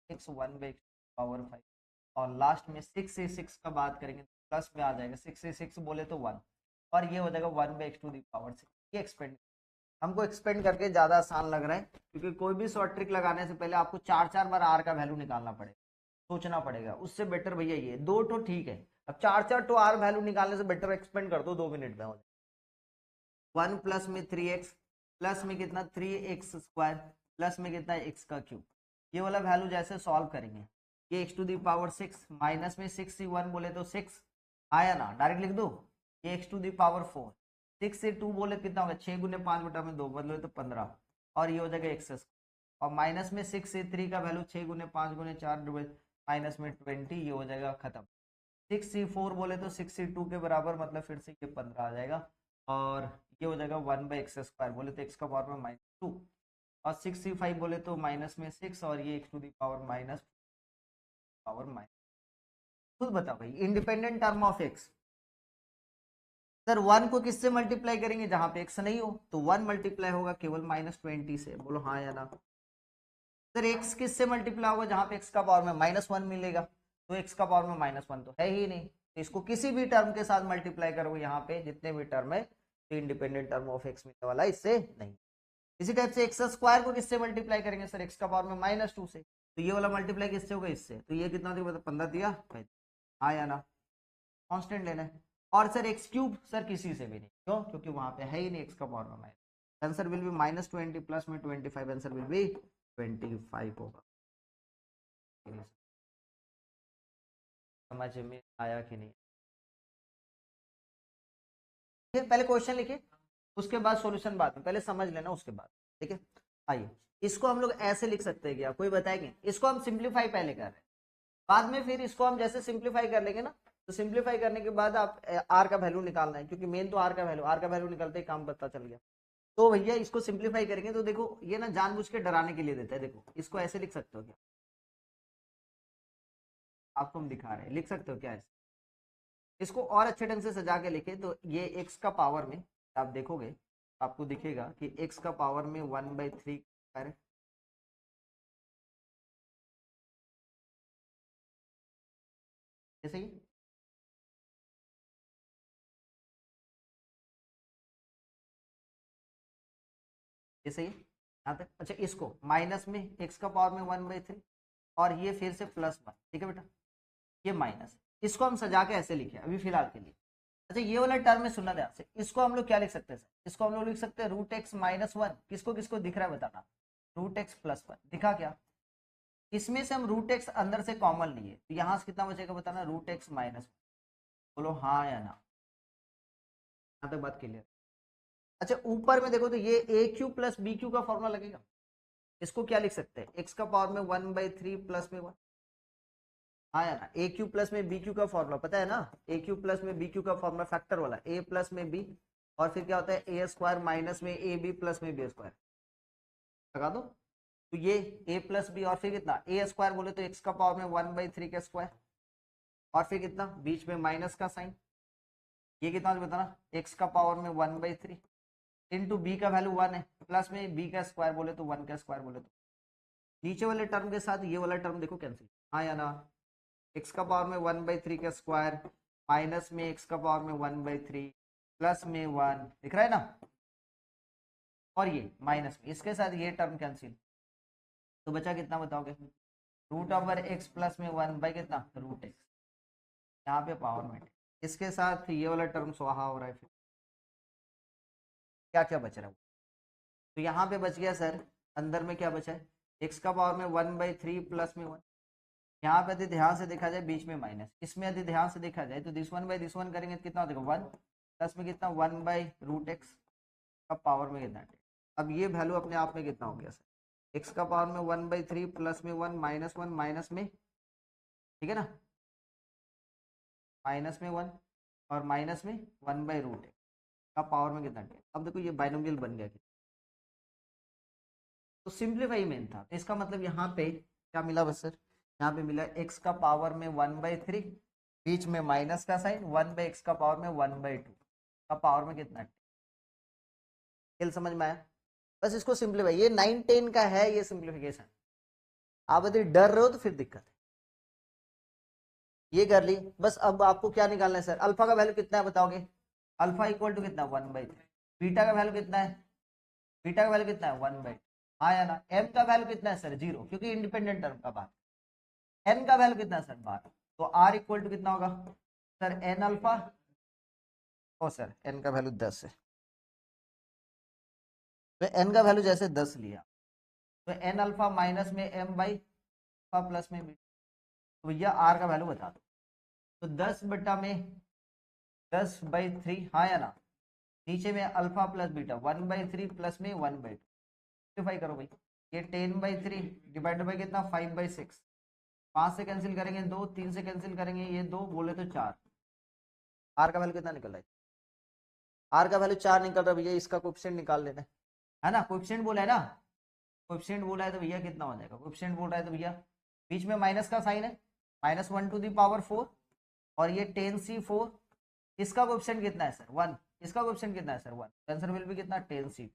6 1/x पावर 5, और लास्ट में 6C6 का बात करेंगे प्लस में आ जाएगा 6C6 बोले तो 1, और ये हो जाएगा 1/x पावर 6। ये एक्सपेंड, हमको एक्सपेंड करके ज्यादा आसान लग रहा है, क्योंकि कोई भी शॉर्ट ट्रिक लगाने से पहले आपको 4 बार आर का वैल्यू निकालना पड़ेगा, सोचना पड़ेगा, उससे बेटर भैया ये 2 तो ठीक है, अब 4 तो आर वैल्यू निकालने से बेटर एक्सपेंड कर दो 2 मिनट में हो जाए। 1 प्लस में 3x प्लस में कितना 3x² प्लस में कितना x का क्यूब, ये वाला वैल्यू जैसे सॉल्व करेंगे, ये x⁻6 माइनस में 6C1 बोले तो 6 आया ना, डायरेक्ट लिख दो, ये x⁻4, 6 से 2 बोले कितना होगा 6 × 5 बटा में 2 बदलो तो 15, और ये हो जाएगा x, और माइनस में 6 से 3 का वैल्यू 6 × 5 × 4 माइनस में 20, ये हो जाएगा खत्म। 6C4 बोले तो 6C2 के बराबर, मतलब फिर से ये 15 आ जाएगा, और ये हो जाएगा 1/x² बोले तो x का पावर में -2, और 6C5 बोले तो माइनस में 6, और ये x⁻⁻, खुद बताओ भाई independent term of x, sir 1 को किससे मल्टीप्लाई करेंगे जहां पे x नहीं हो, तो 1 मल्टीप्लाई होगा केवल -20 से, बोलो हाँ या ना। सर x किससे मल्टीप्लाई होगा जहां पे x का पावर में -1 मिलेगा, तो x का पावर में -1 तो है ही नहीं, तो इसको किसी भी टर्म के साथ मल्टीप्लाई करोगे यहाँ पे जितने भी टर्म है, तो इंडिपेंडेंट टर्म ऑफ x मिलने वाला इससे नहीं। इसी टाइप से x² को किससे मल्टीप्लाई करेंगे सर, x का पावर में -2 से, तो ये वाला मल्टीप्लाई किससे होगा इससे, तो ये कितना दिया 15 दिया, हाँ या ना, कांस्टेंट लेना है। और सर x³ सर किसी से भी नहीं, क्यों, क्योंकि वहां पे है ही नहीं x का पावर में, आंसर विल बी -20 प्लस में 25, आंसर विल बी 25 होगा। समझ में आया कि नहीं, फिर पहले क्वेश्चन लिखिए, उसके बाद सॉल्यूशन बाद में, पहले समझ लेना उसके बाद, ठीक है। आइए इसको हम लोग ऐसे लिख सकते हैं क्या, कोई बताएंगे, इसको हम सिंप्लीफाई पहले कर रहे हैं, बाद में फिर इसको हम जैसे सिंप्लीफाई कर लेंगे ना, तो सिंप्लीफाई करने के बाद आप आर का वैल्यू निकालना है, क्योंकि मेन तो आर का वैल्यू निकलते ही काम पता चल गया। तो भैया इसको सिंप्लीफाई करेंगे तो देखो ये ना जानबूझ के डराने के लिए देता है। देखो इसको ऐसे लिख सकते हो क्या, आपको हम दिखा रहे हैं, लिख सकते हो क्या ऐसे। इसको और अच्छे ढंग से सजा के लिखे तो ये एक्स का पावर में आप देखोगे आपको दिखेगा कि एक्स का पावर में 1/3 है। ये सही है? ये सही है यहाँ तक। अच्छा इसको माइनस में एक्स का पावर में 1/3 और ये फिर से +1, ठीक है बेटा, ये माइनस, इसको हम सजा के ऐसे लिखे अभी फिलहाल के लिए। अच्छा ये वाला टर्म में सुनना ध्यान से, इसको हम लोग क्या लिख सकते हैं सर, इसको हम लोग लिख सकते हैं √x-1। किसको किसको दिख रहा है बताना, √x+1 दिखा क्या। इसमें से हम √x अंदर से कॉमन लिए तो यहाँ से कितना बचेगा बताना, √x-1। बोलो हाँ या ना, यहाँ तक बात क्लियर। अच्छा ऊपर में देखो तो ये AQ + BQ का फॉर्मूला लगेगा। इसको क्या लिख सकते हैं, x का पावर में 1/3 प्लस में 1। हाँ या ना, AQ प्लस में BQ का फॉर्मूला पता है ना, AQ प्लस में BQ का फॉर्मूला फैक्टर वाला, A प्लस में B और फिर क्या होता है A² माइनस में AB प्लस में B²। लगा दो तो ये A + B और फिर कितना A² बोले तो x का पावर में 1/3 का स्क्वायर और फिर कितना बीच में माइनस का साइन, ये कितना बताना x का पावर में 1/3 इंटू B का वैल्यू 1 है प्लस में B का स्क्वायर बोले तो 1 का स्क्वायर बोले तो नीचे वाले टर्म के साथ ये वाला टर्म देखो कैंसिल। हाँ या ना, x का पावर में 1/3 का स्क्वायर माइनस में x का पावर में 1/3 प्लस में 1 दिख रहा है ना, और ये माइनस में इसके साथ ये टर्म कैंसिल, तो बचा कितना बताओगे, √x प्लस में 1 बाई कितना √x, यहाँ पे पावर में इसके साथ ये वाला टर्म स्वाहा हो रहा है। फिर क्या क्या बच रहा है, तो यहाँ पे बच गया सर अंदर में क्या बचा है, x का पावर में 1/3 प्लस में 1। यहाँ पे यदि ध्यान से देखा जाए बीच में माइनस, इसमें यदि ध्यान से देखा जाए तो दिस 1/1 करेंगे तो कितना हो जाएगा 1 प्लस में कितना 1/√x का पावर में कितना। अब ये वैल्यू अपने आप में कितना हो गया सर, x का पावर में 1/3 प्लस में 1 माइनस 1 माइनस में, ठीक है ना, माइनस में 1 और माइनस में 1/√x का पावर में कितना। अब देखो ये बाइनोमियल बन गया, तो सिंप्लीफाई मेन था। तो इसका मतलब यहाँ पे क्या मिला बस सर, यहाँ पे मिला x का पावर में 1/3 बीच में माइनस का साइन 1/x का पावर में 1/2 का पावर में कितना। खेल समझ में आया, बस इसको सिंप्लीफाई, ये 9-10 का है ये सिंप्लीफिकेशन। आप यदि डर रहे हो तो फिर दिक्कत है। ये कर ली बस, अब आपको क्या निकालना है सर, अल्फा का वैल्यू कितना है बताओगे, अल्फा इक्वल टू कितना 1/3, बीटा का वैल्यू कितना है, बीटा का वैल्यू कितना है 1/2। हाँ या ना, m का वैल्यू कितना है सर 0 क्योंकि इंडिपेंडेंट टर्म का बात, n का वैल्यू कितना है सर 12, तो r इक्वल टू कितना होगा सर n अल्फा, ओ सर n का वैल्यू 10 है, तो n का वैल्यू जैसे 10 लिया तो n अल्फा माइनस में m बाई अल्फा प्लस में बीटा, तो भैया r का वैल्यू बता दो, तो 10 बटा में 10/3। हाँ या ना, नीचे में अल्फा प्लस बीटा 1/3 प्लस में 1/2 सिंप्लीफाई करो भाई, ये 10/3 डिवाइड बाई कितना 5/6, 5 से कैंसिल करेंगे 2, 3 से कैंसिल करेंगे ये 2 बोले तो 4, आर का वैल्यू कितना निकल रहा है, आर का वैल्यू 4 निकल रहा है भैया, इसका कोएफिशिएंट निकाल लेना है ना, कोएफिशिएंट बोला है ना, कोएफिशिएंट बोला है तो भैया कितना हो जाएगा, कोएफिशिएंट बोल रहा है तो भैया बीच में माइनस का साइन है -1⁴ और ये 10c4, इसका कोएफिशिएंट कितना है सर 1, इसका कोएफिशिएंट कितना है सर 1, आंसर विल बी कितना 10c।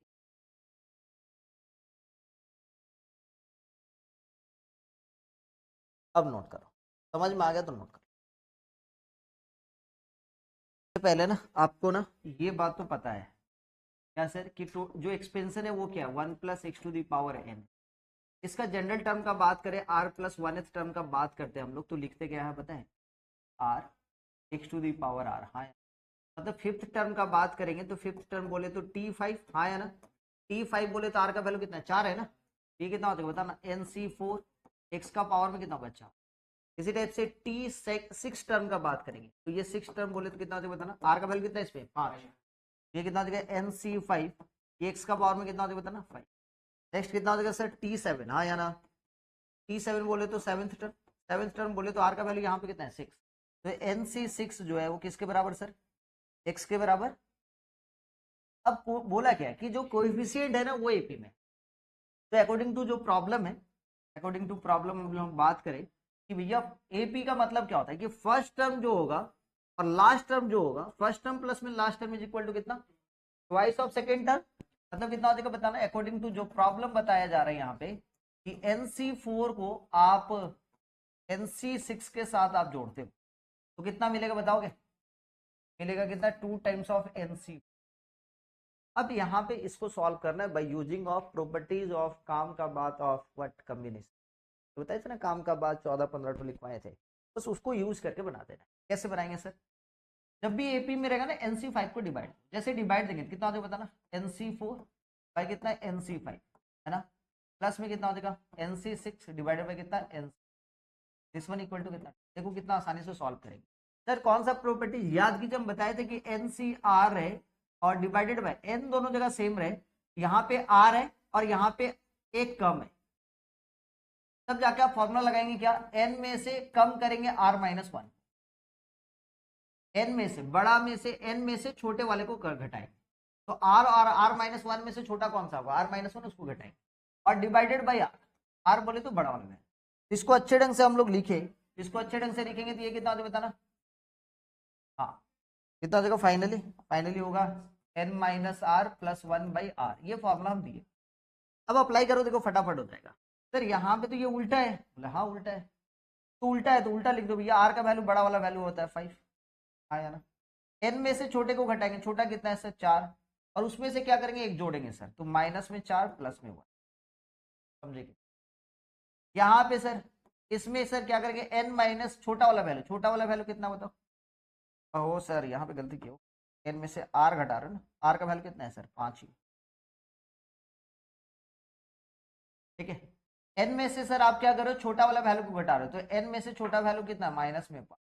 अब नोट करो, समझ में आ गया तो नोट करो। पहले ना आपको ना ये बात तो पता है क्या सर कि जो एक्सपेंशन है वो क्या 1 + x⁴n, इसका जनरल टर्म का बात करें r+1th टर्म का बात करते हैं हम लोग तो लिखते क्या है पता है r(x⁴r)। हाँ मतलब फिफ्थ टर्म का बात करेंगे तो फिफ्थ टर्म बोले तो t5। हाँ है ना, t5 बोले तो r का वैल्यू कितना है 4 है ना, ये कितना होता है बताना nc4 x का पावर में कितना बचा। इसी टाइप से t6 टर्म का बात करेंगे तो ये 6 टर्म बोले तो कितना होता है बताना, r का वैल्यू कितना है इस पे 5, ये कितना हो जाएगा nc5, ये x का पावर में कितना हो जाएगा बताना 5। नेक्स्ट कितना हो जाएगा सर t7। हाँ या ना, t7 बोले तो सेवेंथ टर्म बोले तो r का वैल्यू यहाँ पे कितना है 6, तो NC6 जो है वो किसके बराबर सर, x के बराबर। अब बोला क्या है कि जो कोएफिशिएंट है ना वो एपी में, तो अकॉर्डिंग टू जो प्रॉब्लम है, अकॉर्डिंग टू प्रॉब्लम हम बात करें कि भैया एपी का मतलब क्या होता है कि फर्स्ट टर्म जो होगा और लास्ट टर्म जो होगा, फर्स्ट टर्म प्लस में last term is equal to कितना, ट्वाइस ऑफ सेकेंड टर्म, मतलब कितना हो जाएगा बताना। अकॉर्डिंग टू जो प्रॉब्लम बताया जा रहा है यहाँ पे कि NC4 को आप NC6 के साथ आप जोड़ते हो तो कितना मिलेगा बताओगे, मिलेगा कितना, 2 टाइम्स ऑफ NC। अब यहाँ पे इसको सॉल्व करना है by using of properties of काम का बात ऑफ व्हाट कॉम्बिनेशन, तो बताया था ना काम का बात 14-15 तो लिखवाए थे, बस उसको यूज करके बना देना। कैसे बनाएंगे सर, जब भी एपी में रहेगा ना NC5 को डिवाइड, जैसे डिवाइड देंगे कितना हो जाएगा बताना, NC4 बाय कितना NC5 है ना, प्लस में कितना हो जाएगा NC6 डिवाइडेड बाय कितना NC, this one equal to कितना, देखो कितना आसानी से सॉल्व करेंगे। सर कौन सा प्रॉपर्टी याद कीजिए, हम बताए थे कि NCR है और डिवाइडेड बाय n दोनों जगह सेम रहे, यहाँ पे r है और यहाँ पे एक कम है, तब जाके आप फॉर्मूला लगाएंगे क्या, n में से कम करेंगे r-1, n में से बड़ा में से n में से छोटे वाले को घटाएंगे, तो r और r-1 में से छोटा कौन सा होगा, r-1 उसको घटाएंगे, और डिवाइडेड बाय r बोले तो बड़ा वाला में। इसको अच्छे ढंग से हम लोग लिखे, इसको अच्छे ढंग से लिखेंगे तो ये कितना हो जाएगा बताना, हाँ कितना हो जाएगा फाइनली, फाइनली होगा n-r+1/r, ये फॉर्मूला हम दिए। अब अप्लाई करो, देखो फटाफट हो जाएगा। सर यहाँ पे तो ये उल्टा है, बोले हाँ उल्टा है, तो उल्टा है तो उल्टा लिख दो भैया, r का वैल्यू बड़ा वाला वैल्यू होता है 5, आया ना, n में से छोटे को घटाएंगे, छोटा कितना है सर 4, और उसमें से क्या करेंगे एक जोड़ेंगे सर, तो -4 +1, समझेंगे। यहाँ पे सर इसमें सर क्या करेंगे n माइनस छोटा वाला वैल्यू, छोटा वाला वैल्यू कितना बताओ, ओ सर यहाँ पे गलती की हो, n में से r घटा रहे हो ना, r का वैल्यू कितना है सर 5 ही, ठीक है। n में से सर आप क्या करो, छोटा वाला वैल्यू को घटा रहे हो, तो n में से छोटा वैल्यू कितना माइनस में 5,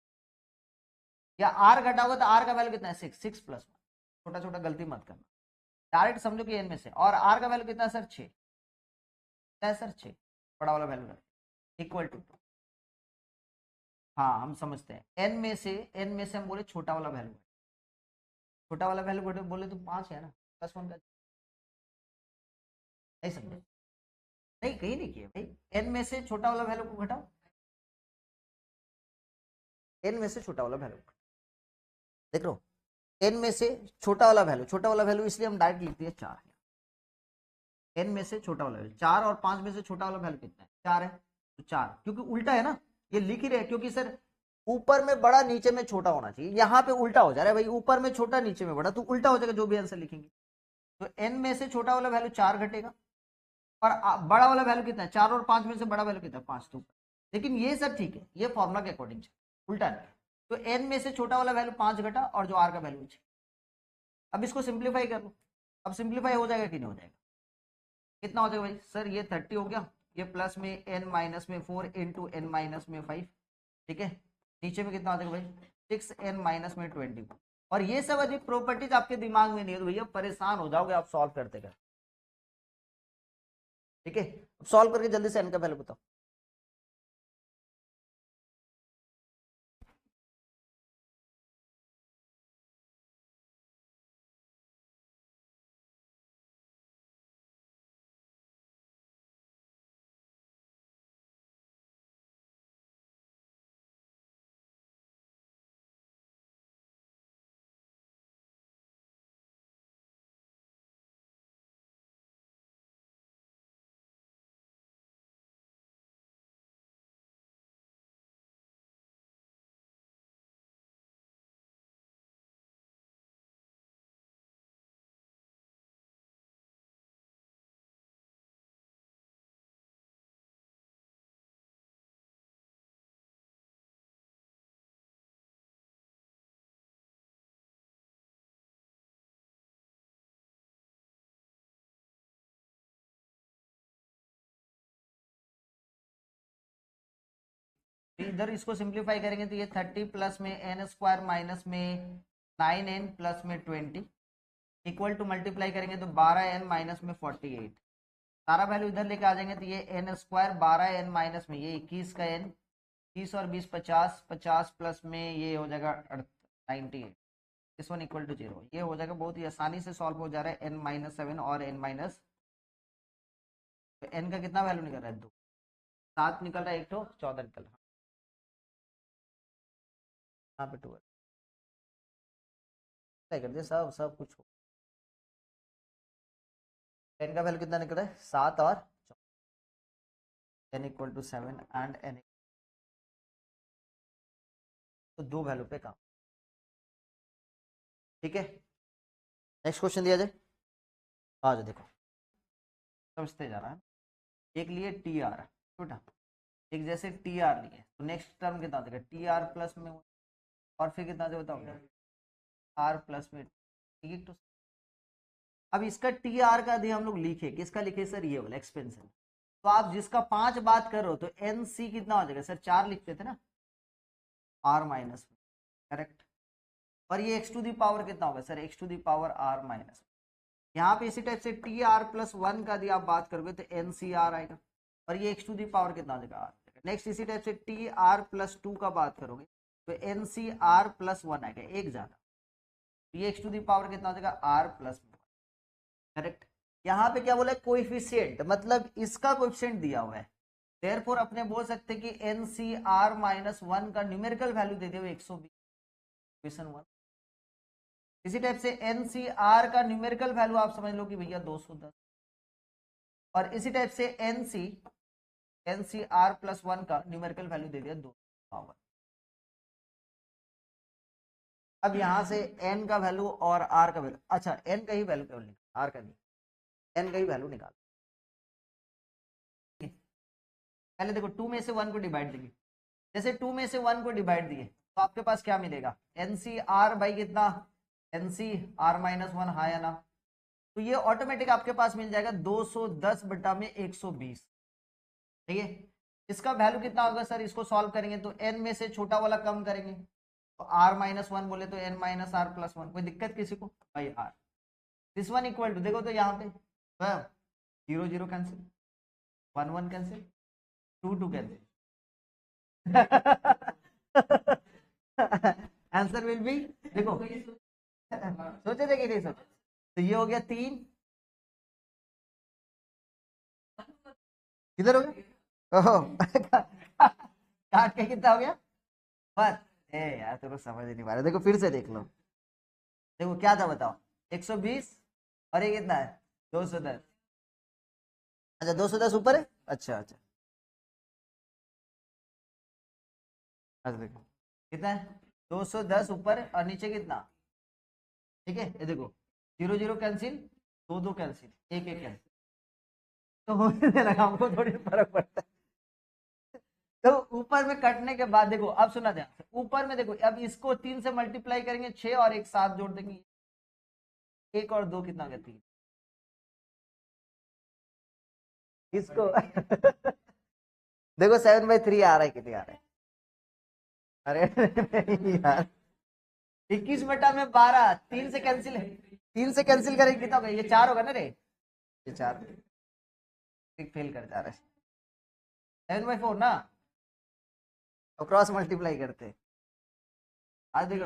या r घटाओगे तो r का वैल्यू कितना है 6 + 1, छोटा छोटा गलती मत करना, डायरेक्ट समझो कि n में से, और r का वैल्यू कितना है सर 6, क्या है सर 6, बड़ा वाला वैल्यू इक्वल टू, हाँ हम समझते हैं n में से हम बोले छोटा वाला वैल्यू, छोटा वाला वैल्यू बोले तो 5 है ना, +1 का, नहीं समझे, नहीं कहीं नहीं किया भाई, n में से छोटा वाला वैल्यू को घटाओ, n में से छोटा वाला वैल्यू देख लो, n में से छोटा वाला वैल्यू, छोटा वाला वैल्यू इसलिए हम डायरेक्ट लिखते हैं 4, n में से छोटा वाला वैल्यू 4 और 5 में से छोटा वाला वैल्यू कितना है 4 है, तो 4 क्योंकि उल्टा है ना, ये लिख ही रहे क्योंकि सर ऊपर में बड़ा नीचे में छोटा होना चाहिए, यहाँ पे उल्टा हो जा रहा है भाई, ऊपर में छोटा नीचे में बड़ा, तो उल्टा हो जाएगा जो भी आंसर लिखेंगे, तो n में से छोटा वाला वैल्यू 4 घटेगा, और बड़ा वाला वैल्यू कितना है 4, और 5 में से बड़ा वैल्यू कितना है 5, तो लेकिन ये सब ठीक है, ये फॉर्मुला के अकॉर्डिंग उल्टा नहीं, तो n में से छोटा वाला वैल्यू 5 घटा और जो r का वैल्यू 6, अब इसको सिंप्लीफाई कर लो, अब सिंप्लीफाई हो जाएगा कि नहीं हो जाएगा, कितना हो जाएगा भाई सर, ये 30 हो गया, ये प्लस में n-4 इंटू n-5, ठीक है, नीचे में कितना आ जाएगा भाई 6n-20, और ये सब अधिक प्रॉपर्टीज आपके दिमाग में नहीं है तो भैया परेशान हो जाओगे आप सॉल्व करते कर, ठीक है। सॉल्व करके जल्दी से n का वैल्यू बताओ, इधर इसको सिंप्लीफाई करेंगे तो ये 30 प्लस में n² माइनस में 9n प्लस में 20 इक्वल टू मल्टीप्लाई करेंगे तो 12n माइनस में 48, सारा वैल्यू इधर लेके आ जाएंगे तो ये n² 12n माइनस में ये 21 का n 30 और 20 50, 50 प्लस में ये हो जाएगा 98, दिस वन इक्वल टू 0। ये हो जाएगा, बहुत ही आसानी से सॉल्व हो जा रहा है। n-7 और n-, तो n का कितना वैल्यू निकल रहा है? 2। 7 निकल रहा है, एक तो 14 निकल रहा है, यहाँ पे 12 कर दिया, सब सब कुछ हो। n का वैल्यू कितना निकल रहा है? 7 और n equal to 7 and n, तो 2 वैल्यू पे काम। ठीक है, नेक्स्ट क्वेश्चन दिया जाए। आ जाओ, देखो समझते जा रहा है। एक लिए टी आर छोटा, एक जैसे टी आर लिए, तो नेक्स्ट टर्म कितना हो जाएगा? टी आर प्लस में, और फिर कितना से बताओ? आर प्लस में, ठीक है। तो अब इसका टी आर का यदि हम लोग लिखे, किसका लिखे सर? ये वाला एक्सपेंशन। तो आप जिसका 5 बात करो तो एन सी कितना हो जाएगा सर? 4 लिखते थे ना, आर माइनस, करेक्ट। और ये एक्स टू दी पावर कितना होगा sir? X to the power R minus. यहाँ पे इसी टाइप से टी आर प्लस 1 का यदि आप बात करोगे तो एन सी आर आएगा, और ये एक्स टू दी पावर कितना हो जाएगा? आर। नेक्स्ट इसी टाइप से टी आर प्लस 2 का बात करोगे तो एन सी आर प्लस 1 आएगा, एक ज्यादा, ये एक्स टू दी पावर कितना हो जाएगा? R plus 1, correct. यहाँ पे क्या बोला है? कोएफिशिएंट, मतलब इसका कोएफिशिएंट दिया हुआ है, देयरफॉर अपने बोल सकते हैं कि एन सी आर माइनस 1 का न्यूमेरिकल वैल्यू दे दिया 120, क्वेश्चन 1। इसी टाइप से एन सी आर का न्यूमेरिकल वैल्यू आप समझ लो कि भैया 210, और इसी टाइप से एन सी आर प्लस 1 का न्यूमेरिकल वैल्यू दे दिया 2 पावर। अब यहां से n का वैल्यू और r का वैल्यू, अच्छा n का ही वैल्यू केवल निकाल, r का नहीं, n का ही वैल्यू निकाल। पहले देखो 2 में से 1 को डिवाइड देंगे, जैसे 2 में से 1 को डिवाइड दिए तो आपके पास क्या मिलेगा? एन सी आर बाई कितना? एन सी आर माइनस 1, हाँ या ना? तो ये ऑटोमेटिक आपके पास मिल जाएगा 210 बटा में 120, ठीक है। इसका वैल्यू कितना होगा सर? इसको सॉल्व करेंगे तो n में से छोटा वाला कम करेंगे, तो r माइनस 1 बोले तो n माइनस आर प्लस 1, कोई दिक्कत किसी को? भाई r, this one equal to, देखो तो यहाँ पे 0 0 cancel, 1 1 cancel, 2 2 cancel, answer will be, देखो सोचे थे कि नहीं सोचे? तो ये हो गया 3, किधर हो गया? ओहो काट के कितना हो गया? बस, ए यार तुम लोग समझ ही नहीं पा रहे, देखो फिर से देख लो, देखो क्या था बताओ? 120 और ये कितना है? 210, अच्छा 210 ऊपर है, अच्छा अच्छा, अच्छा देखो कितना है? 210 ऊपर और नीचे कितना? ठीक है, ये देखो 0 0 कैंसिल, 2 2 कैंसिल, 1 1 कैंसिल, तो होने लगा, हमको थोड़ी फर्क पड़ता है। तो ऊपर में कटने के बाद देखो, अब सुना ध्यान से, ऊपर में देखो, अब इसको 3 से मल्टीप्लाई करेंगे, 6 और 1 7 जोड़ देंगे, 1 और 2 कितना होगा? 3, इसको देखो 7/3 आ रहा है, कितने आ रहा है? अरे नहीं यार, 21 बटा में 12, 3 से कैंसिल है, 3 से कैंसिल करेंगे कितना होगा? ये 4 होगा ना रे, ये 4, फेल कर जा रहा है। 7/4 ना, और क्रॉस मल्टीप्लाई करते, आज देखो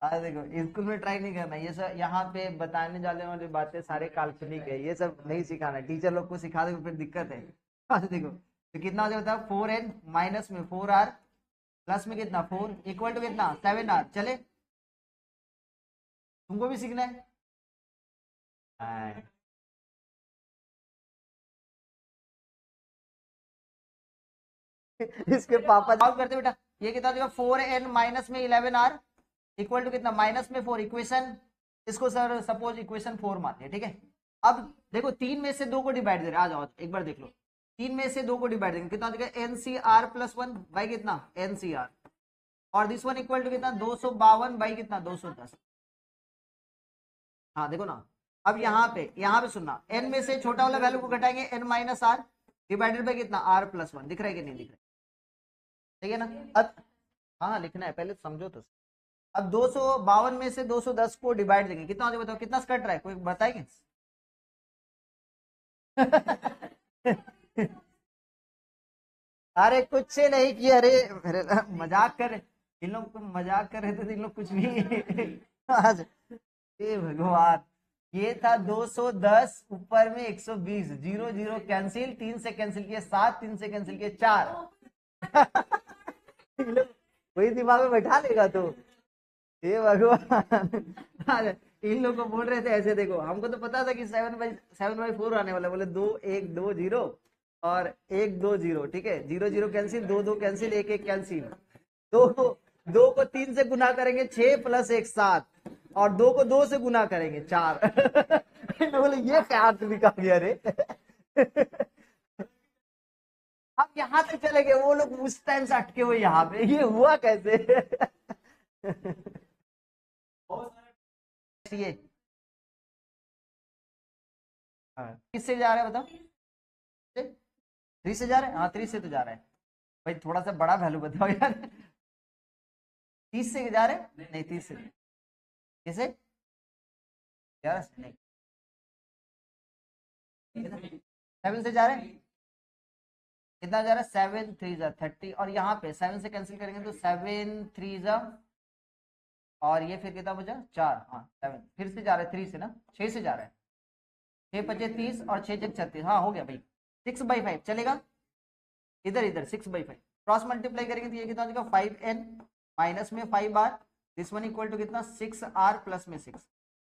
आज देखो स्कूल में ट्राई नहीं करना ये सब, यहाँ पे बताने जाने वाली बातें सारे काल्पनिक है, ये सब नहीं सिखाना, टीचर लोग को सिखा दे फिर दिक्कत है। आज देखो तो कितना हो जाता है? 4n माइनस में 4r प्लस में कितना? 4 इक्वल टू कितना? 7r। चले, तुमको भी सीखना है। हाँ। इसके पापा जवाब करते बेटा, ये कितना देगा? 4n माइनस में 11r इक्वल टू कितना? माइनस में 4, इक्वेशन, इसको सर सपोज इक्वेशन 4 मानते हैं, ठीक है। अब देखो 3 में से 2 को डिवाइड दे रहे, आ जाओ एक बार देख लो, 3 में से 2 को डिवाइड देंगे, कितना देगा? एनसीआर प्लस 1 बाई कितना? एनसीआर, और दिस वन इक्वल टू कितना? 252 बाई कितना? 210। हाँ देखो ना, अब यहाँ पे सुनना, n में से छोटा वाला वैल्यू को घटाएंगे, n minus R divided by कितना? r प्लस 1, दिख रहा है कि नहीं दिख रहा है? ठीक है ना? अब हाँ लिखना है, पहले समझो तो। अब 252 में से 210 को डिवाइड देंगे, कितना हो जाएगा बताओ? कितना कट रहा है, कोई बताएंगे? अरे कुछ नहीं किया, अरे मजाक कर रहे इन लोग, तो मजाक कर रहे थे तो इन लोग कुछ भी आज, हे भगवान। ये था 210, ऊपर में 120, जीरो जीरो कैंसिल, 3 से कैंसिल किए 7, 3 से कैंसिल किए 4। वही दिमाग में बैठा लेगा तो, हे भगवान। अरे इन लोग को बोल रहे थे ऐसे, देखो हमको तो पता था कि 7/4 आने वाला, बोले 2 1 2 0 और 1 2 0, ठीक है, 0 0 कैंसिल, 2 2 कैंसिल, 1 1 कैंसिल, दो दो को 3 से गुना करेंगे 6 + 1 7, और 2 को 2 से गुना करेंगे 4। बोले ये क्या अर्थ निकाल गया रे। अब यहाँ से चले गए वो लोग, उस टाइम से अटके हुए यहाँ पे, ये हुआ कैसे। ये किससे जा रहा है बताओ, 3 से जा रहा है, हाँ 3 से तो जा रहा है। भाई थोड़ा सा बड़ा वैल्यू बताओ यार। 30 से जा रहे हैं, नहीं 30 से, किसे 11 से नहीं, 7 से जा रहे हैं, कितना जा रहा है, 7 3 जा 30, और यहाँ पे 7 से कैंसिल करेंगे तो 7 3 जा, और ये फिर कितना बचा 4, हाँ 7, फिर से जा रहा है 3 से ना, 6 से जा रहा है, 6 5 30 और 6 6 36, हाँ हो गया भाई, 6/5 चलेगा, इधर इधर 6/5 क्रॉस मल्टीप्लाई करेंगे तो ये कितना हो जाएगा 5n माइनस में 5r, this one equal to कितना 6r प्लस में 6,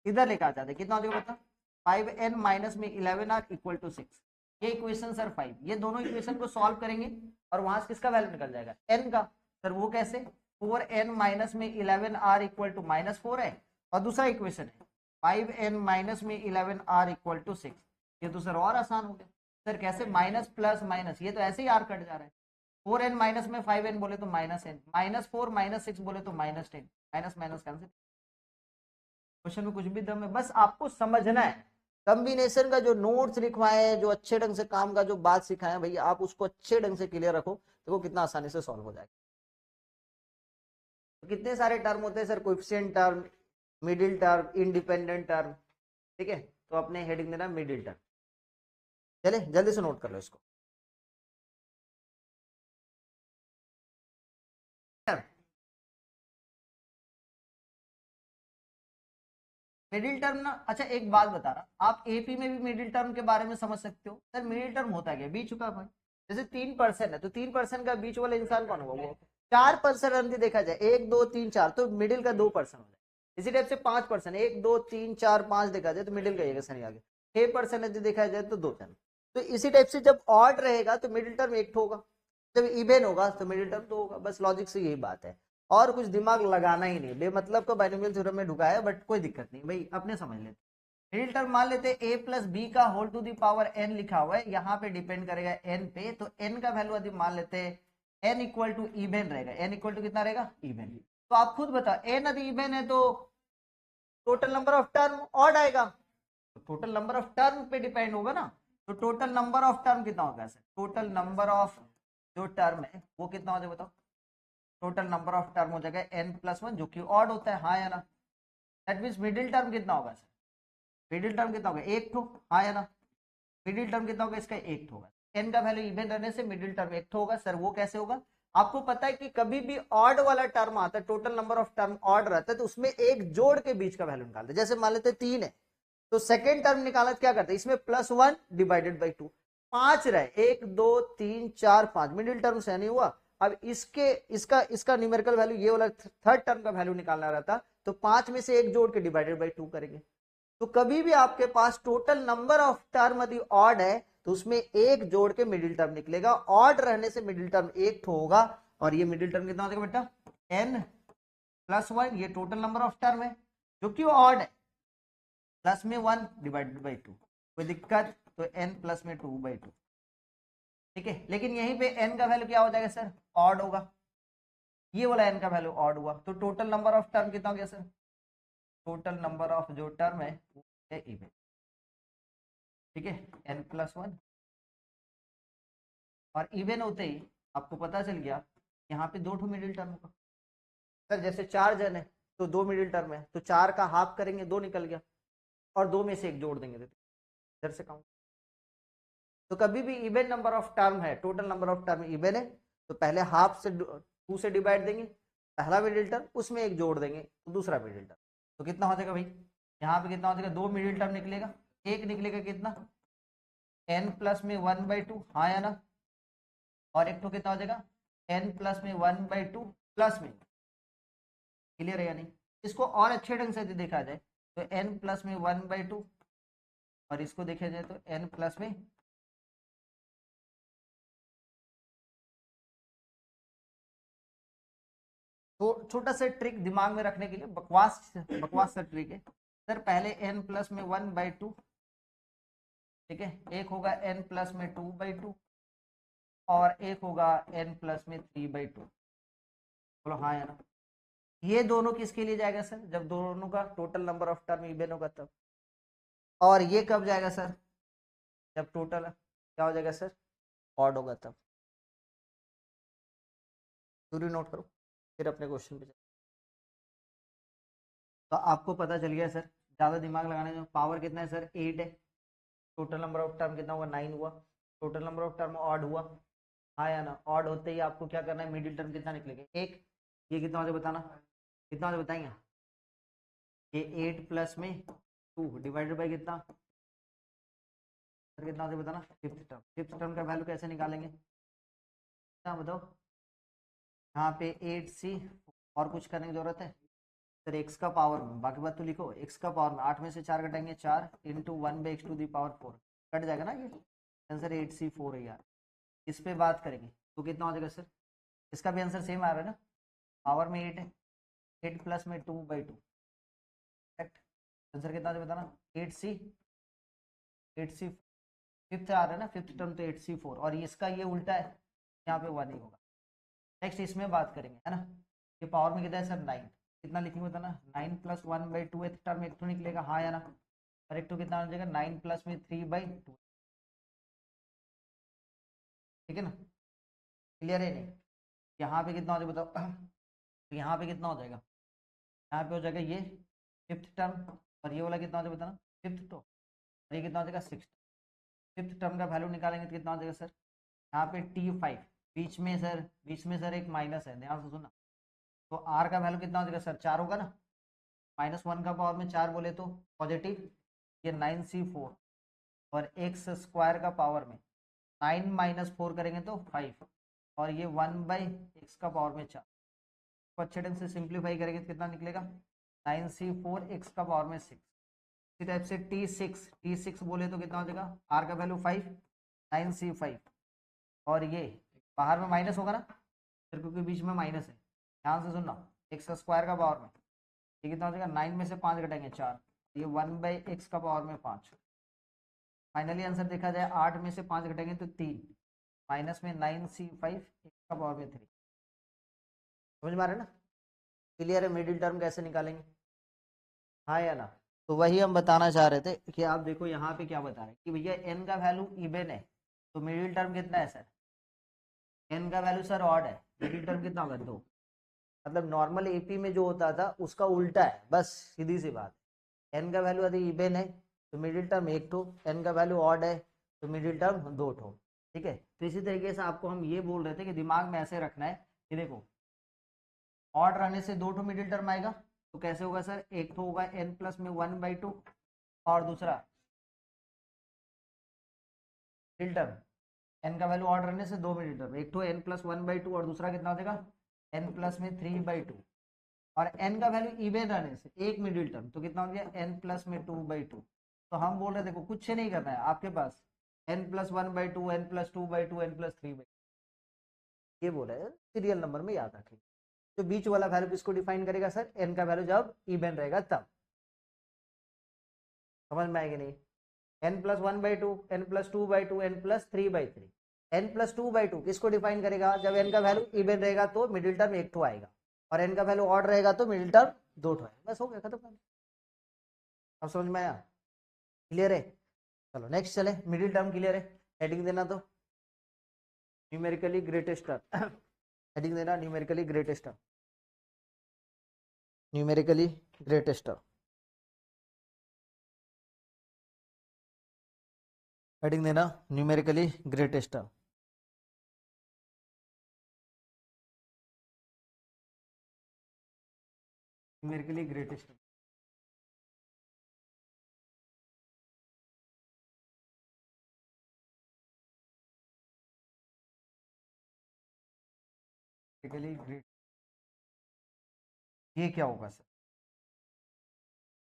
इधर लेकर आ जाते कितना हो जाएगा बता, 5n माइनस में 11r इक्वल टू 6, ये इक्वेशन सर 5, ये दोनों इक्वेशन को सॉल्व करेंगे और वहां से किसका वैल्यू निकल जाएगा n का, सर वो कैसे, 4n माइनस में 11r इक्वल टू -4 है, और दूसरा इक्वेशन है 5n माइनस में 11r इक्वल टू 6, ये तो सर और आसान हो गया, सर कैसे, माइनस प्लस माइनस, ये तो ऐसे ही आर कट जा रहा है, 4n माइनस में 5n बोले तो -n, -4 -6 बोले तो -10, माइनस माइनस कैंसिल, क्वेश्चन में कुछ भी दम है, बस आपको समझना है, कॉम्बिनेशन का जो नोट्स लिखवाए हैं, जो अच्छे ढंग से काम का जो बात सिखाए हैं भैया, आप उसको अच्छे ढंग से क्लियर रखो, देखो कितना आसानी से सॉल्व हो जाएगा। तो कितने सारे टर्म होते हैं sir, coefficient term, middle term, independent term, ठीक है, तो अपने हेडिंग देना मिडिल टर्म, चले जल्दी से नोट कर लो इसको। मिडिल टर्म ना, अच्छा एक बात बता रहा, आप एपी में भी मिडिल टर्म के बारे में समझ सकते हो, सर मिडिल टर्म होता क्या, बीच का भाई, जैसे 3% है तो 3% का बीच वाला इंसान कौन होगा, वो 4% देखा जाए, 1 2 3 4 तो मिडिल का 2% हो जाए, इसी टाइप से 5%, 1 2 3 4 5 देखा जाए तो मिडिल का एक सही आगे, 6% देखा जाए तो 2 टर्म, तो इसी टाइप से जब ऑड रहेगा तो मिडिल टर्म एक होगा, जब इवन होगा तो मिडिल टर्म 2 होगा, बस लॉजिक से यही बात है, और कुछ दिमाग लगाना ही नहीं, बेमतलब को बाइनोमियल थ्योरम में ढुकाया, बट कोई दिक्कत नहीं भाई, अपने समझ लेते, मिडिल टर्म मान लेते a प्लस बी का whole to the power n लिखा हुआ है, यहाँ पे डिपेंड करेगा n पे, तो n का वैल्यू यदि मान लेते हैं n इक्वल टू इवन रहेगा, n इक्वल टू कितना रहेगा इवन, तो आप खुद बताओ n यदि इवन है तो total number of term odd आएगा, तो टोटल नंबर ऑफ टर्म पे डिपेंड होगा ना, तो टोटल नंबर ऑफ टर्म कितना होगा सर, टोटल नंबर ऑफ जो टर्म है वो कितना हो जाएगा बताओ, टोटल नंबर ऑफ टर्म हो जाएगा n+1 जो कि ऑड होता है, हाँ या ना, दैट मींस मिडिल टर्म कितना होगा सर, मिडिल टर्म कितना होगा एक ठो, हाँ या ना, मिडिल टर्म कितना होगा इसका एक होगा, n का वैल्यू इवन रहने से मिडिल टर्म एक होगा, सर वो कैसे होगा, आपको पता है कि कभी भी ऑड वाला टर्म आता है, total number of term odd रहता है, तो उसमें एक जोड़ के बीच का वैल्यू निकालते हैं, जैसे मान लेते 3 है तो सेकेंड टर्म निकालना क्या करते हैं, इसमें +1 डिवाइडेड बाई 2, 5 रहे 1 2 3 4 5, मिडिल टर्म से नहीं हुआ, अब इसके इसका इसका न्यूमेरिकल वैल्यू ये वाला थर्ड टर्म का वैल्यू निकालना रहता, तो 5 में से एक जोड़ के डिवाइडेड बाई 2 करेंगे, तो कभी भी आपके पास टोटल नंबर ऑफ टर्म यदि ऑड है तो उसमें एक जोड़ के मिडिल टर्म निकलेगा, ऑड रहने से मिडिल टर्म एक होगा, और ये मिडिल टर्म कितना हो जाएगा बेटा n+1, ये टोटल नंबर ऑफ टर्म है जो कि ऑड है, प्लस में 1 डिवाइडेड बाई 2, कोई दिक्कत, तो n प्लस में 2/2, ठीक है, लेकिन यहीं पे n का वैल्यू क्या हो जाएगा सर, ऑड होगा, ये वाला n का वैल्यू ऑड हुआ, तो टोटल नंबर ऑफ टर्म कितना हो गया सर, टोटल नंबर ऑफ जो टर्म है वो है इवन, ठीक है, n+1, और इवन होते ही आपको पता चल गया यहाँ पे 2 मिडिल टर्म होगा, सर जैसे 4 जन है तो 2 मिडिल टर्म है, तो 4 का हाफ करेंगे 2 निकल गया, और 2 में से एक जोड़ देंगे, इधर से काउंट, तो कभी भी इवन नंबर ऑफ टर्म है, total number of term even है, तो पहले हाफ से 2 से डिवाइड देंगे, पहला मिडिल टर्म, उसमें एक जोड़ देंगे तो दूसरा मिडिल टर्म। तो कितना हो जाएगा भाई, यहाँ पे कितना हो जाएगा, 2 मिडिल टर्म निकलेगा, एक निकलेगा कितना n प्लस में 1/2, हाँ या ना, और एक तो कितना हो जाएगा n प्लस में 1/2 प्लस में, क्लियर है या नहीं। इसको और अच्छे ढंग से देखा जाए तो n प्लस में 1/2, और इसको देखा जाए तो n प्लस में, तो छोटा सा ट्रिक दिमाग में रखने के लिए, बकवास बकवास सा ट्रिक है सर। पहले n प्लस में 1/2, ठीक है, एक होगा n प्लस में 2/2, और एक होगा n प्लस में 3/2। बोलो हाँ या ना। ये दोनों किसके लिए जाएगा सर, जब दोनों का total number of term even होगा तब। और ये कब जाएगा सर, जब टोटल क्या हो जाएगा सर, ऑड होगा तब। पूरी नोट करो, फिर अपने क्वेश्चन पे चलो। तो आपको पता चल गया सर, ज़्यादा दिमाग लगाने में, पावर कितना है सर, 8 है, टोटल नंबर ऑफ टर्म कितना हुआ, 9 हुआ, total number of term odd हुआ, हाँ या ना। ऑड होते ही आपको क्या करना है, मिडिल टर्म कितना निकलेगा, एक। ये कितना हो जाए बताना, कितना हो जाए बताएंगे, ये 8 प्लस में 2 डिवाइडेड बाई कितना, कितना हो जाए बताना, फिफ्थ टर्म। फिफ्थ टर्म का वैल्यू कैसे निकालेंगे, क्या बताओ। यहाँ पे 8c, और कुछ करने की जरूरत है सर, x का पावर में, बाकी बात तो लिखो, x का पावर में 8 में से 4 घटाएंगे, 4 इंटू 1/x⁴ कट जाएगा ना, ये आंसर 8c4 है यार। इस पे बात करेंगे तो कितना हो जाएगा सर, इसका भी आंसर सेम आ रहा है ना, पावर में 8 है, 8 प्लस में 2/2, करेक्ट। आंसर कितना हो बताना, 8c फिफ्थ आ रहा है ना, फिफ्थ टर्म तो 8c4, और इसका ये उल्टा है, यहाँ पे 1 ही होगा। नेक्स्ट इसमें बात करेंगे, है ना। ये पावर में कितना है सर, 9, कितना लिखेंगे बताना, 9 प्लस 1/2 एक टर्म एक तो निकलेगा, हाँ या ना, और एक तो कितना हो जाएगा 9 प्लस में 3/2, ठीक है ना, क्लियर है नहीं। यहाँ पे कितना हो जाएगा बताओ, तो यहाँ पे कितना हो जाएगा, यहाँ पे हो जाएगा ये फिफ्थ टर्म, और ये वाला कितना हो जाएगा बताना, फिफ्थ, तो और ये कितना हो जाएगा 6। फिफ्थ टर्म का वैल्यू निकालेंगे तो कितना हो जाएगा सर, यहाँ पे T5, बीच में सर एक माइनस है, ध्यान से सुनना। तो R का वैल्यू कितना हो जाएगा सर, 4 होगा ना, -1 का पावर में 4 बोले तो पॉजिटिव, ये 9c4, और एक्स स्क्वायर का पावर में 9 माइनस 4 करेंगे तो 5, और ये 1/x का पावर में 4 को अच्छे ढंग से सिंप्लीफाई करेंगे तो कितना निकलेगा, 9c4 x का पावर में 6। इसी टाइप से T6 बोले तो कितना हो जाएगा, R का वैल्यू 5, 9c5, और ये बाहर में माइनस होगा ना फिर, क्योंकि बीच में माइनस है, ध्यान से सुनना, एक्स स्क्वायर का पावर में, ये कितना हो जाएगा, 9 में से 5 घटाएंगे 4, ये 1/x का पावर में 5। फाइनली आंसर देखा जाए 8 में से 5 घटेंगे तो 3, माइनस में 9c5 x का पावर में 3। समझ में आ रहा है ना, क्लियर है, मिडिल टर्म कैसे निकालेंगे, हाँ या ना। तो वही हम बताना चाह रहे थे कि आप देखो यहाँ पे क्या बता रहे हैं कि भैया n का वैल्यू इवन है, तो मिडिल टर्म कितना है सर, n का वैल्यू सर ऑड है, मिडिल टर्म कितना होगा 2। मतलब नॉर्मल एपी में जो होता था उसका उल्टा है, बस सीधी सी बात। n का वैल्यू यदि इवन है तो मिडिल टर्म 1 ठो, n का वैल्यू ऑड है तो मिडिल टर्म 2 ठो, ठीक है। तो इसी तरीके से आपको हम ये बोल रहे थे कि दिमाग में ऐसे रखना है कि देखो, ऑड रहने से 2 ठो मिडिल टर्म आएगा, तो कैसे होगा सर, एक तो होगा n प्लस में 1/2, और दूसरा मिडिल टर्म, n का वैल्यू ऑड रहने से 2 मिडिल टर्म, एक तो n प्लस 1/2, और दूसरा कितना हो जाएगा n प्लस में 3/2, और n का वैल्यू इवन रहने से एक मिडिल टर्म, तो कितना हो गया n प्लस में 2/2। तो हम बोल रहे देखो कुछ नहीं करना है आपके पास, n plus 1/2, n plus 2/2, n plus 3/2, ये बोल रहे हैं सीरियल नंबर में याद रखें। तो बीच वाला वैल्यू किसको डिफाइन करेगा सर, n का वैल्यू जब इवन रहेगा तब। समझ में आएगी नहीं, n plus 1/2, n plus 2/2, n plus 3/3, n plus 2/2 किसको डिफाइन करेगा, जब n का वैल्यू इवन रहेगा तो मिडिल टर्म एक ठो आएगा, और n का वैल्यू ऑड रहेगा तो मिडिल टर्म 2 ठो आएगा, बस हो गया खत्म। अब समझ में आया, क्लियर है। चलो नेक्स्ट चले, मिडिल टर्म क्लियर है, हेडिंग देना तो न्यूमेरिकली ग्रेटेस्ट टर्म, हेडिंग देना numerically greatest term, numerically greatest term. Heading देना numerically greatest term. Numerically greatest term, numerically great, ये क्या होगा सर?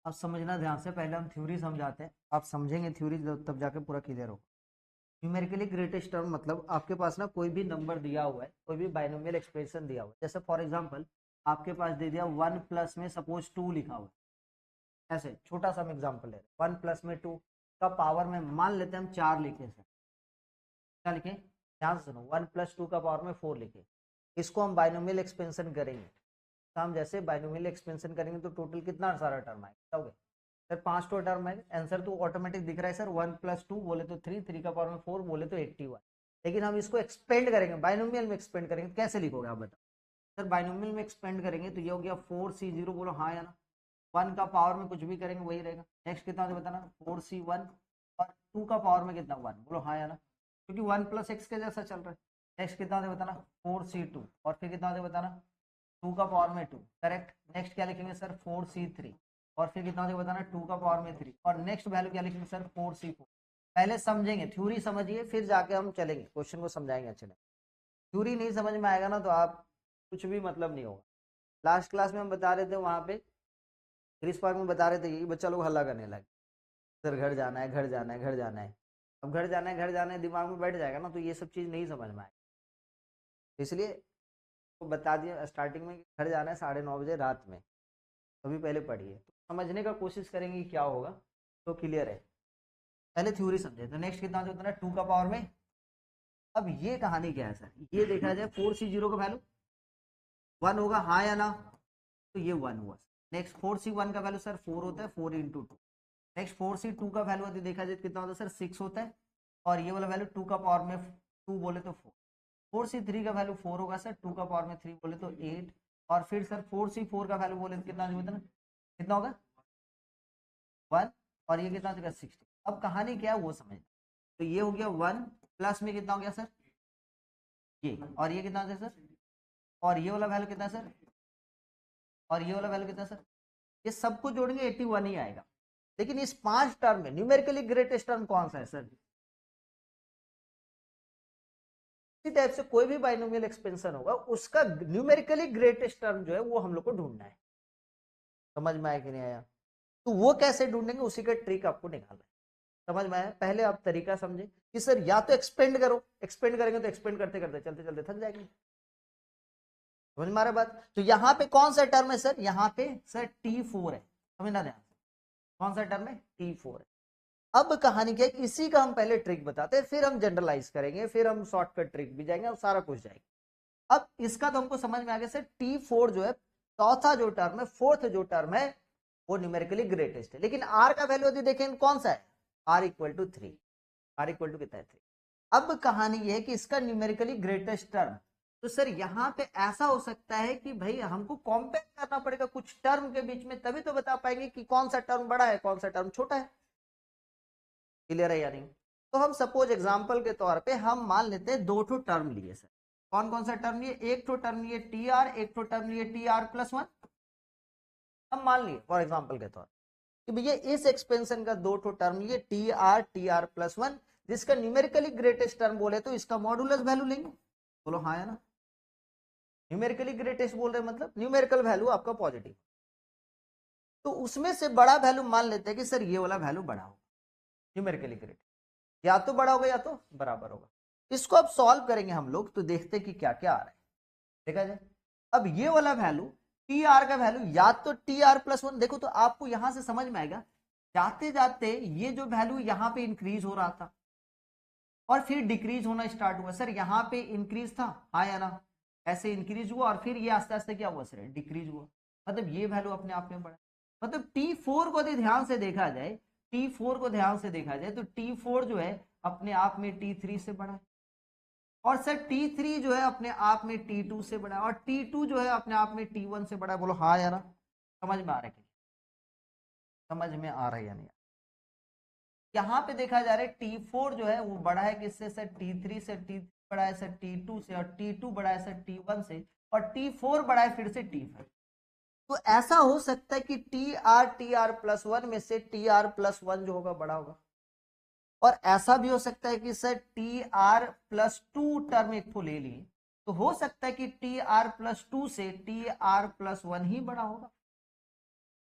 अब समझना ध्यान से, पहले हम थ्योरी समझाते हैं, आप समझेंगे थ्योरी तब जाके पूरा क्लियर होगा। न्यूमेरिकली ग्रेटेस्ट टर्म मतलब आपके पास ना कोई भी नंबर दिया हुआ है, कोई भी बाइनोमियल एक्सप्रेशन दिया हुआ है, जैसे फॉर एग्जांपल आपके पास दे दिया 1 प्लस में सपोज 2 लिखा हुआ है, ऐसे छोटा सा हम एग्जांपल ले रहे हैं, 1 प्लस में 2 का पावर में मान लेते हैं हम 4 लिखे सर, क्या लिखे, ध्यान से सुनो, 1 प्लस 2 का पावर में 4 लिखे, इसको हम बाइनोमियल एक्सपेंशन करेंगे, तो हम जैसे बाइनोमियल एक्सपेंशन करेंगे तो टोटल कितना सारा टर्म आएगा, बताओगे सर? 5 तो टर्म है, आंसर तो ऑटोमेटिक दिख रहा है सर, 1 प्लस 2 बोले तो 3, 3 का पावर में 4 बोले तो 81, लेकिन हम इसको एक्सपेंड करेंगे, बाइनोमियल में एक्सपेंड करेंगे, तो कैसे लिखोगे आप बताओ सर? बाइनोमियल में एक्सपेंड करेंगे तो ये हो गया 4c0, बोलो हाँ या ना, 1 का पावर में कुछ भी करेंगे वही रहेगा, नेक्स्ट कितना होता है बताना, 4c1, और 2 का पावर में कितना 1, बोलो हाँ या ना, क्योंकि 1 प्लस एक्स के जैसा चल रहा है। नेक्स्ट कितना होता है बताना, 4c2, और फिर कितना होता है बताना, 2 का पावर में 2, करेक्ट। नेक्स्ट क्या लिखेंगे सर, 4c3, और फिर कितना होता है बताना, 2 का पावर में 3, और नेक्स्ट वैल्यू क्या लिखेंगे सर, 4c4। पहले समझेंगे, थ्योरी समझिए, फिर जाके हम चलेंगे क्वेश्चन को समझाएंगे अच्छे से। थ्योरी नहीं समझ में आएगा ना तो आप कुछ भी मतलब नहीं होगा। लास्ट क्लास में हम बता रहे थे, वहां पे ग्रीस पार्क में बता रहे थे कि बच्चा लोग हल्ला करने लगे, सर घर जाना है, घर जाना है, घर जाना है। अब घर जाना है, घर जाना है दिमाग में बैठ जाएगा ना, तो ये सब चीज नहीं समझ में आएगा, इसलिए तो बता दिया स्टार्टिंग में कि घर जाना है 9:30 बजे रात में, अभी पहले पढ़िए, तो समझने का कोशिश करेंगे क्या होगा, तो क्लियर है। पहले थ्योरी समझे, तो नेक्स्ट कितना होता है 2 का पावर में, अब ये कहानी क्या है सर, ये देखा जाए 4c0 का वैल्यू 1 होगा, हाँ या ना, तो ये 1 हुआ। नेक्स्ट 4c1 का वैल्यू सर 4 होता है, 4 इंटू 2। नेक्स्ट 4c2 का वैल्यू देखा जाए कितना होता है सर, 6 होता है, और ये वाला वैल्यू 2 का पावर में 2 बोले तो 4। 4c3 का वैल्यू 4 होगा सर, 2 का पावर में 3 बोले तो 8, और फिर सर 4c4 का वैल्यू बोले तो कितना होता है ना, कितना होगा 1, और ये कितना होगा 60। अब कहानी क्या है वो समझना, तो ये हो गया 1 प्लस में कितना हो गया सर, ये, और ये कितना होता है सर, और ये वाला वैल्यू कितना है सर, और ये वाला वैल्यू कितना है सर, ये सबको जोड़ेंगे 81 ही आएगा। लेकिन इस 5 टर्म में न्यूमेरिकली ग्रेटेस्ट टर्म कौन सा है सर? इसी टाइप से कोई भी बाइनोमियल एक्सपेंशन होगा, उसका न्यूमेरिकली ग्रेटेस्ट टर्म जो है वो हम लोग को ढूंढना है। समझ में आया कि नहीं आया? तो वो कैसे ढूंढेंगे, उसी का ट्रिक आपको निकालना है। समझ में आया? पहले आप तरीका समझे कि सर या तो एक्सपेंड करो, एक्सपेंड करेंगे तो एक्सपेंड करते करते चलते चलते थक जाएंगे। समझ में आ रहा बात? तो यहाँ पे कौन सा टर्म है सर, यहाँ पे सर T4 है, समझना ध्यान से, कौन सा टर्म है, T4 है। अब कहानी क्या है, इसी का हम पहले ट्रिक बताते हैं, फिर हम जनरलाइज करेंगे, फिर हम शॉर्टकट ट्रिक भी जाएंगे और सारा कुछ जाएगा। अब इसका तो हमको समझ में आ गया सर, T4 जो है, चौथा जो टर्म है, फोर्थ जो टर्म है, वो न्यूमेरिकली ग्रेटेस्ट है। लेकिन आर का वैल्यू यदि देखें कौन सा है, R equal to 3, R equal to कितना है 3। अब कहानी ये है कि इसका न्यूमेरिकली ग्रेटेस्ट टर्म, तो सर यहाँ पे ऐसा हो सकता है कि भाई हमको कंपेयर करना पड़ेगा कुछ टर्म के बीच में, तभी तो बता पाएंगे कि कौन सा टर्म बड़ा है, कौन सा टर्म छोटा है। क्लियर है या नहीं? तो हम सपोज एग्जांपल के तौर पे हम मान लेते हैं 2 ठो टर्म लिए सर, कौन कौन सा टर्म लिए, एक ठो टर्म लिए टी आर, एक ठो टर्म लिए टी आर प्लस 1। हम मान लिए फॉर एग्जांपल के तौर कि भैया इस एक्सपेंशन का 2 ठो टर्म लिए टी आर प्लस 1, जिसका न्यूमेरिकली ग्रेटेस्ट टर्म बोले तो इसका मॉडुलस वैल्यू लेंगे, बोलो हाँ है ना। न्यूमेरिकली ग्रेटेस्ट बोल रहे मतलब न्यूमेरिकल वैल्यू आपका पॉजिटिव, तो उसमें से बड़ा वैल्यू मान लेते हैं कि सर ये वाला वैल्यू बड़ा होगा, न्यूमेरिकली ग्रेटेस्ट या तो बड़ा होगा या तो बराबर होगा। इसको अब सॉल्व करेंगे हम लोग, तो देखते हैं कि क्या क्या आ रहा है, देखा जाए। अब ये वाला वैल्यू टी आर का वैल्यू या तो टी आर प्लस 1, देखो तो आपको यहां से समझ में आएगा, जाते जाते ये जो वैल्यू यहाँ पे इंक्रीज हो रहा था और फिर डिक्रीज होना स्टार्ट हुआ, सर यहाँ पे इंक्रीज था, हाँ या ना, ऐसे इंक्रीज हुआ और फिर ये आस्ते आस्ते क्या हुआ सर, डिक्रीज हुआ, मतलब ये वैल्यू अपने आप में बढ़ा। मतलब T4 को ध्यान से देखा जाए, T4 को ध्यान से देखा जाए तो T4 जो है अपने आप में T3 से बड़ा है, और सर T3 जो है अपने आप में T2 से बड़ा है, और T2 जो है अपने आप में T1 से बड़ा है। बोलो हाँ या ना, समझ में आ रहा है? समझ में आ रहा है या नहीं? यहाँ पे देखा जा रहा है T4 जो है वो बड़ा है किससे सर, T3 से, T3 बड़ा है सर T2 से, और T2 बड़ा है सर T1 से, और T4 बड़ा है फिर से T5। तो ऐसा हो सकता है कि TR+1 में से TR+1 जो होगा बड़ा होगा, और ऐसा भी हो सकता है कि सर TR+2 टर्म एक तो ले लिए, तो हो सकता है कि TR+2 से TR+1 ही बड़ा होगा।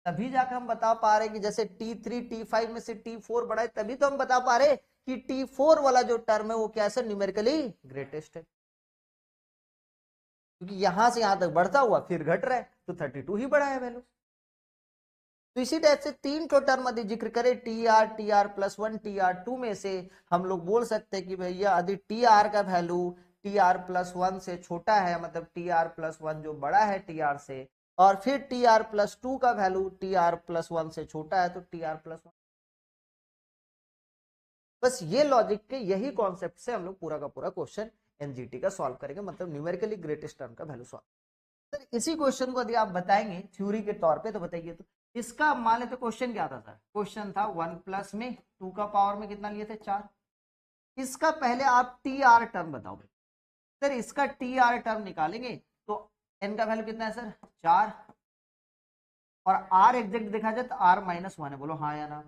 तभी जाकर हम बता पा रहे कि जैसे T3 T5 में से T4 बड़ा है, तभी तो हम बता पा रहे कि T4 वाला जो टर्म है वो क्या है सर, न्यूमेरिकली ग्रेटेस्ट है, क्योंकि यहां से यहां तक बढ़ता हुआ फिर घट रहा है, तो 32 ही बड़ा है वैल्यू। तो इसी टाइप से तीन तो टर्म यदि जिक्र करें TR+1 TR2 में से, हम लोग बोल सकते हैं कि भैया यदि TR का वैल्यू TR+1 से छोटा है, मतलब TR+1 जो बड़ा है TR से, और फिर TR+2 का वैल्यू TR+1 से छोटा है, तो TR+1। बस ये लॉजिक के यही कॉन्सेप्ट से हम लोग पूरा का पूरा क्वेश्चन एनजीटी का सॉल्व करेंगे, मतलब न्यूमेरिकली ग्रेटेस्ट टर्म का वैल्यू सॉल्व। सर इसी क्वेश्चन को यदि आप बताएंगे थ्योरी के तौर पे, तो बताइए तो इसका मान लेते क्वेश्चन क्या था सर, क्वेश्चन था 1 प्लस में 2 का पावर में कितना लिए थे 4। इसका पहले आप टी आर टर्म बताओ सर, इसका टी आर टर्म निकालेंगे तो एन का वैल्यू कितना है सर 4, और आर एग्जैक्ट देखा जाए तो R-1 है, बोलो हाँ या ना,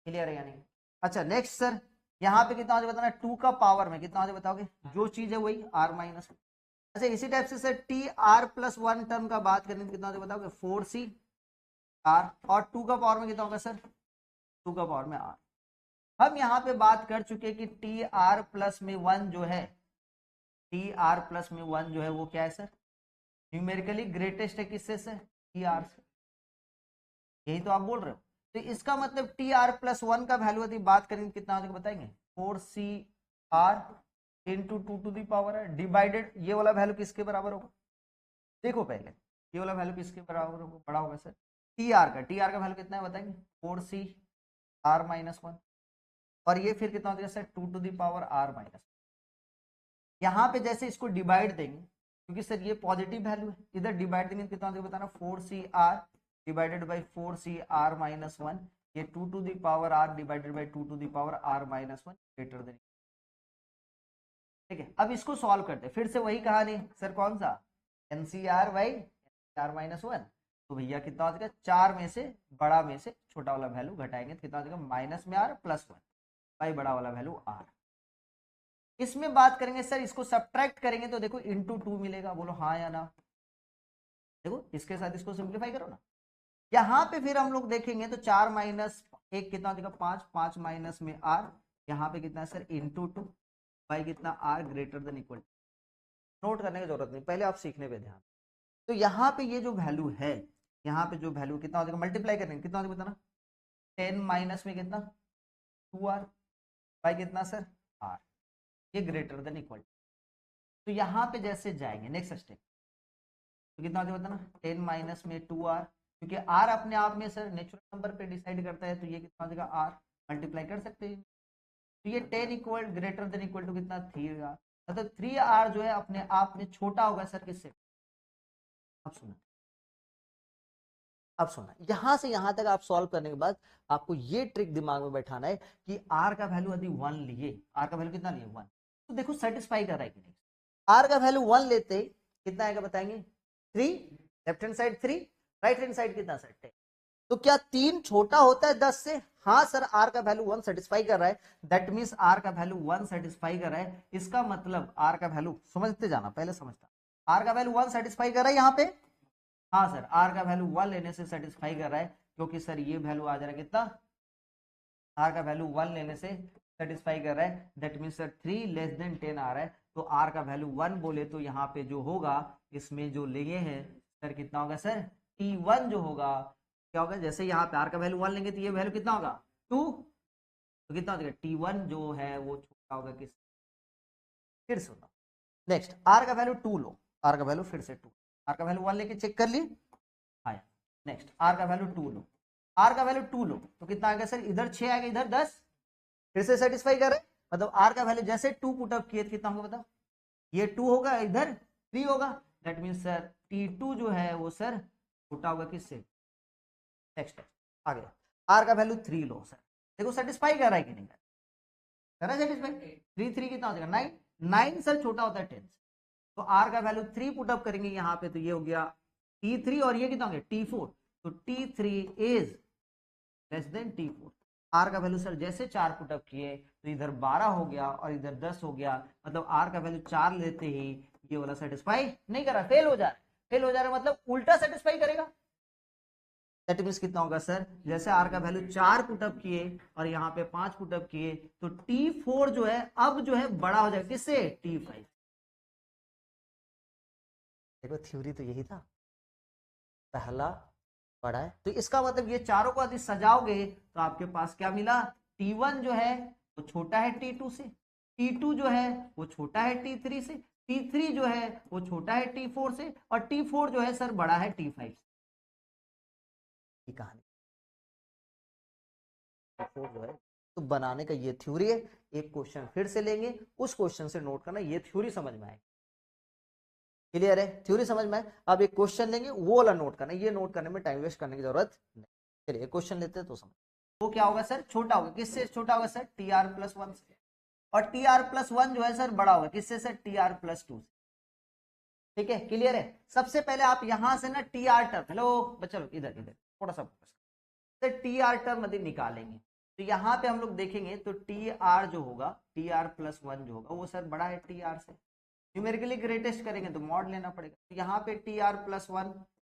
क्लियर है या नहीं। अच्छा नेक्स्ट सर, यहाँ पे कितना बताना, 2 का पावर में कितना बताओगे, जो चीज है वही R-। अच्छा इसी टाइप से सर TR+1 टर्म का बात करें तो कितना बताओगे 4CR, और 2 का पावर में कितना होगा सर 2 का पावर में R। हम यहाँ पे बात कर चुके हैं कि TR+1 जो है, TR+1 जो है वो क्या है सर, न्यूमेरिकली ग्रेटेस्ट है किससे सर, TR से, यही तो आप बोल रहे हो। तो इसका मतलब TR+1 का वैल्यू यदि बात करेंगे कितना हो बताएंगे 4CR into 2 to the power है, डिवाइडेड ये वाला वैल्यू किसके बराबर होगा, देखो पहले ये वाला वैल्यू किसके बराबर होगा, बड़ा होगा सर टीआर का वैल्यू कितना है बताएंगे 4CR-1, और ये फिर कितना हो जाएगा sir 2 to the power R-। यहाँ पे जैसे इसको डिवाइड देंगे, क्योंकि सर ये पॉजिटिव वैल्यू है, इधर डिवाइड देंगे कितना हो जाएगा बताना 4CR डिवाइडेड बाई 4CR-1, ये 2 to the power R divided by 2 to the power R-1 greater than. ठीक है, अब इसको सॉल्व करते हैं, फिर से वही कहानी सर, कौन सा NCR/NCR-1, तो भैया कितना हो जाएगा 4 में से बड़ा में से छोटा वाला वैल्यू घटाएंगे तो कितना हो जाएगा माइनस में R प्लस 1 बाई बड़ा वाला वैल्यू R। इसमें बात करेंगे सर, इसको सब्ट्रैक्ट करेंगे तो देखो इंटू 2 मिलेगा, बोलो हाँ या ना। देखो इसके साथ इसको सिंप्लीफाई करो ना, यहाँ पे फिर हम लोग देखेंगे तो 4 माइनस 1 कितना हो जाएगा 5, 5 माइनस में R, यहाँ पे कितना सर इंटू 2 बाई कितना R greater than equal. Note करने की जरूरत नहीं, पहले आप सीखने पे ध्यान। तो यहाँ पे ये जो वैल्यू है, यहाँ पे जो वैल्यू कितना हो जाएगा, मल्टीप्लाई करेंगे कितना हो जाएगा बताना 10 माइनस में कितना 2R बाई कितना सर R, ये ग्रेटर देन इक्वल। तो यहाँ पे जैसे जाएंगे नेक्स्ट स्टेप, तो कितना हो जाएगा बताना 10 माइनस में 2R, क्योंकि R अपने आप में सर नेचुरल नंबर पे डिसाइड करता है, तो ये कितना हो जाएगा R, मल्टीप्लाई कर सकते हैं, तो ये 10 equal greater than equal to कितना 3R, मतलब 3R जो है अपने आप में छोटा होगा सर किससे। अब सुना, अब सुना, यहां से यहां तक आप सॉल्व करने के बाद आपको ये ट्रिक दिमाग में बैठाना है कि R का वैल्यू यदि 1 लिए, R का वैल्यू कितना लिए 1, तो देखो सेटिस्फाई कर रहा है कि नहीं। R का वैल्यू 1 लेते कितना आएगा बताएंगे 3, left hand side 3, right hand side कितना सर 10, तो क्या 3 छोटा होता है 10 से, हाँ सर R का वैल्यू 1 सेटिस्फाई कर रहा है, दैट मींस R का वैल्यू 1 सेटिस्फाई कर रहा है, इसका मतलब R का वैल्यू समझते जाना, पहले समझता, R का वैल्यू 1 सेटिस्फाई कर रहा है यहाँ पे, हाँ सर R का वैल्यू 1 लेने से सेटिस्फाई कर रहा है, क्योंकि सर ये वैल्यू आ जा रहा है कितना, R का वैल्यू 1 लेने से सेटिस्फाई कर रहा है, that means sir 3 less than 10 आ रहा है, तो R का वैल्यू 1 बोले तो यहाँ पे जो होगा इसमें जो लिए हैं सर कितना होगा सर T1 जो होगा क्या होगा, जैसे यहाँ पे R का वैल्यू 1 लेंगे तो ये वैल्यू कितना होगा 2, तो कितना हो जाएगा T1 जो है वो छोटा होगा किस, फिर सुनो नेक्स्ट R का वैल्यू 2 लो, R का वैल्यू फिर से 2, R का वैल्यू 1 लेके चेक कर लिए, हाँ नेक्स्ट R का वैल्यू 2 लो, R का वैल्यू 2 लो तो कितना आ गया सर, इधर 6 आ गया इधर 10, फिर से सेटिस्फाई कर रहे, मतलब R का वैल्यू जैसे 2 पुट अप किए कितना होगा बताओ, ये 2 होगा इधर 3 होगा, दैट मींस सर T2 जो है वो सर छोटा होगा किससे, नेक्स्ट आ गया R का वैल्यू 3 लो सर, देखो सेटिस्फाई कर रहा है कि नहीं कर रहा है सेटिस्फाई। 3 3 कितना हो जाएगा 9, 9 सर छोटा होता है 10, तो आर का वैल्यू 3 पुटअप करेंगे यहाँ पे, तो ये हो गया T3 और ये कितना हो गया T4, तो T3 is less than T4। R का वैल्यू सर जैसे 4 पुटअप किए तो इधर 12 हो गया और इधर 10 हो गया, मतलब आर का वैल्यू 4 लेते ही ये वाला सेटिस्फाई नहीं कर रहा, फेल हो जा रहा है। फेल हो जा रहा है मतलब उल्टा सेटिस्फाई करेगा। दैट मींस कितना होगा सर, जैसे आर का वैल्यू 4 पुटअप किए और यहाँ पे 5 पुटअप किए, तो T4 जो है अब जो है बड़ा हो जाएगा किससे, T5। देखो थ्योरी तो यही था, पहला बड़ा है, तो इसका मतलब ये चारों को यदि सजाओगे तो आपके पास क्या मिला, T1 जो है वो छोटा है T2 से, T2 जो है वो छोटा है T3 से, T3 जो है वो छोटा है T4 से, और T4 जो है सर बड़ा है T5 से। ये कहानी जो है तो बनाने का ये थ्योरी है। एक क्वेश्चन फिर से लेंगे, उस क्वेश्चन से नोट करना, ये थ्योरी समझ में आएगी। क्लियर है, थ्योरी समझ में आए। अब एक क्वेश्चन लेंगे वो वाला नोट करना, ये नोट करने में टाइम वेस्ट करने की जरूरत नहीं। चलिए क्वेश्चन लेते हैं तो समझ, वो क्या होगा सर, छोटा होगा, किससे छोटा होगा सर, TR+1 से, और TR+1 जो है सर बड़ा होगा किससे सर, TR+2 से। ठीक है, क्लियर है। सबसे पहले आप यहां से ना TR टर्म, हेलो चलो इधर इधर थोड़ा सा TR टर्म यदि निकालेंगे तो यहाँ पे हम लोग देखेंगे तो TR जो होगा, TR+1 जो होगा वो सर बड़ा है TR से। न्यूमेरिकली ग्रेटेस्ट करेंगे तो मॉड लेना पड़ेगा, तो यहाँ पे TR+1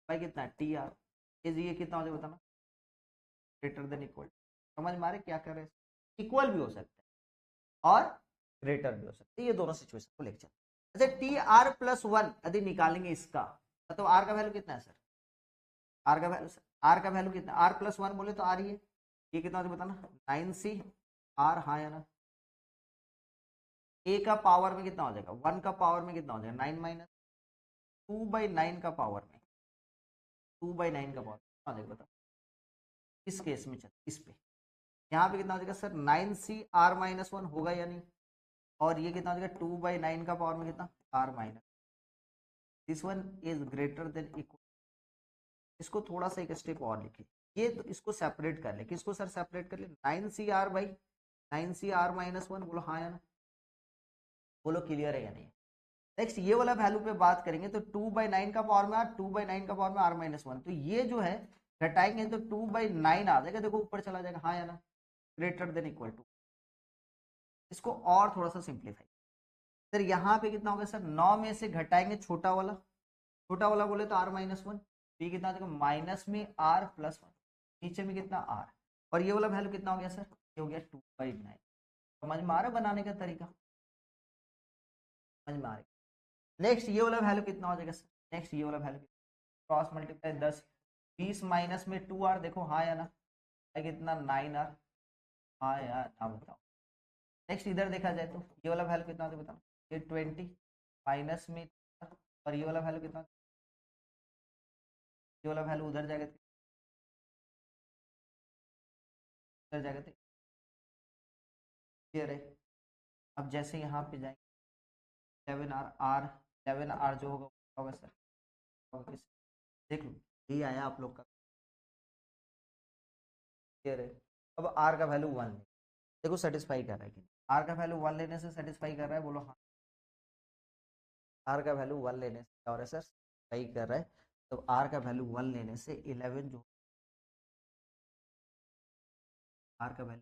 भाई कितना है TR, ये कितना हो जाएगा बताना, ग्रेटर देन इक्वल। समझ में आ रहे क्या कर रहे हैं, इक्वल भी हो सकता है और ग्रेटर भी हो सकता है, ये दोनों सिचुएशन को लेकर चलते। अच्छा TR+1 यदि निकालेंगे इसका मतलब आर का वैल्यू कितना है सर, आर का वैल्यू कितना, R+1 बोले तो आर ये कितना होता है बताना, 9C R, हाँ या ना। ए का पावर में कितना हो जाएगा, 1 का पावर में कितना हो जाएगा 9 माइनस 2/9 का पावर में, 2/9 का पावर कितना हो जाएगा बताओ। इस केस में चल इस पे यहाँ पे कितना हो जाएगा सर 9C R-1 होगा या नहीं, और ये कितना हो जाएगा 2/9 का पावर में कितना R minus, this one is greater than equal. इसको थोड़ा सा एक स्टेप और लिखिए, ये तो इसको सेपरेट कर ले, किसको सर सेपरेट कर ले, 9CR भाई 9CR-1 बोलो हाँ या ना, बोलो क्लियर है या नहीं। नेक्स्ट ये वाला वैल्यू पे बात करेंगे तो 2/9 का पावर में R, 2/9 का पावर में R-1, तो ये जो है घटाएंगे तो 2/9 आ जाएगा, देखो ऊपर चला जाएगा हाँ या ना, ग्रेटर देन इक्वल टू। इसको और थोड़ा सा सिंप्लीफाई सर, यहाँ पे कितना होगा सर, 9 में से घटाएंगे छोटा वाला बोले तो R-1, ये कितना देखो माइनस में R+1, नीचे में कितना R, और ये वाला वैल्यू कितना हो गया सर, ये हो गया 2/9। समझ में आ रहा है बनाने का तरीका, समझ में आ रहा है। नेक्स्ट ये वाला वैल्यू कितना हो जाएगा सर, नेक्स्ट ये वाला वैल्यू क्रॉस मल्टीप्लाई 10, 20 माइनस में 2R, देखो हाँ या ना, कितना 9R, हाँ या ना बताओ। नेक्स्ट इधर देखा जाए तो ये वाला वैल्यू कितना होता है बताओ, ये 20 माइनस में, और ये वाला वैल्यू कितना, ये वाला वैल्यू उधर जाएगा, उधर जाएगा तो क्लियर है। अब जैसे यहाँ पे जाएंगे 11R जो होगा सर होगा किस, देख लो यही आया आप लोग का, क्लियर है। अब R का वैल्यू 1 देखो सेटिस्फाई कर रहा है कि R का वैल्यू 1 लेने से सेटिस्फाई कर रहा है, बोलो हाँ। R का वैल्यू 1 लेने से क्या हो रहा है सर, सही कर रहा है, तो R का वैल्यू 1 लेने से 11 जो R का वैल्यू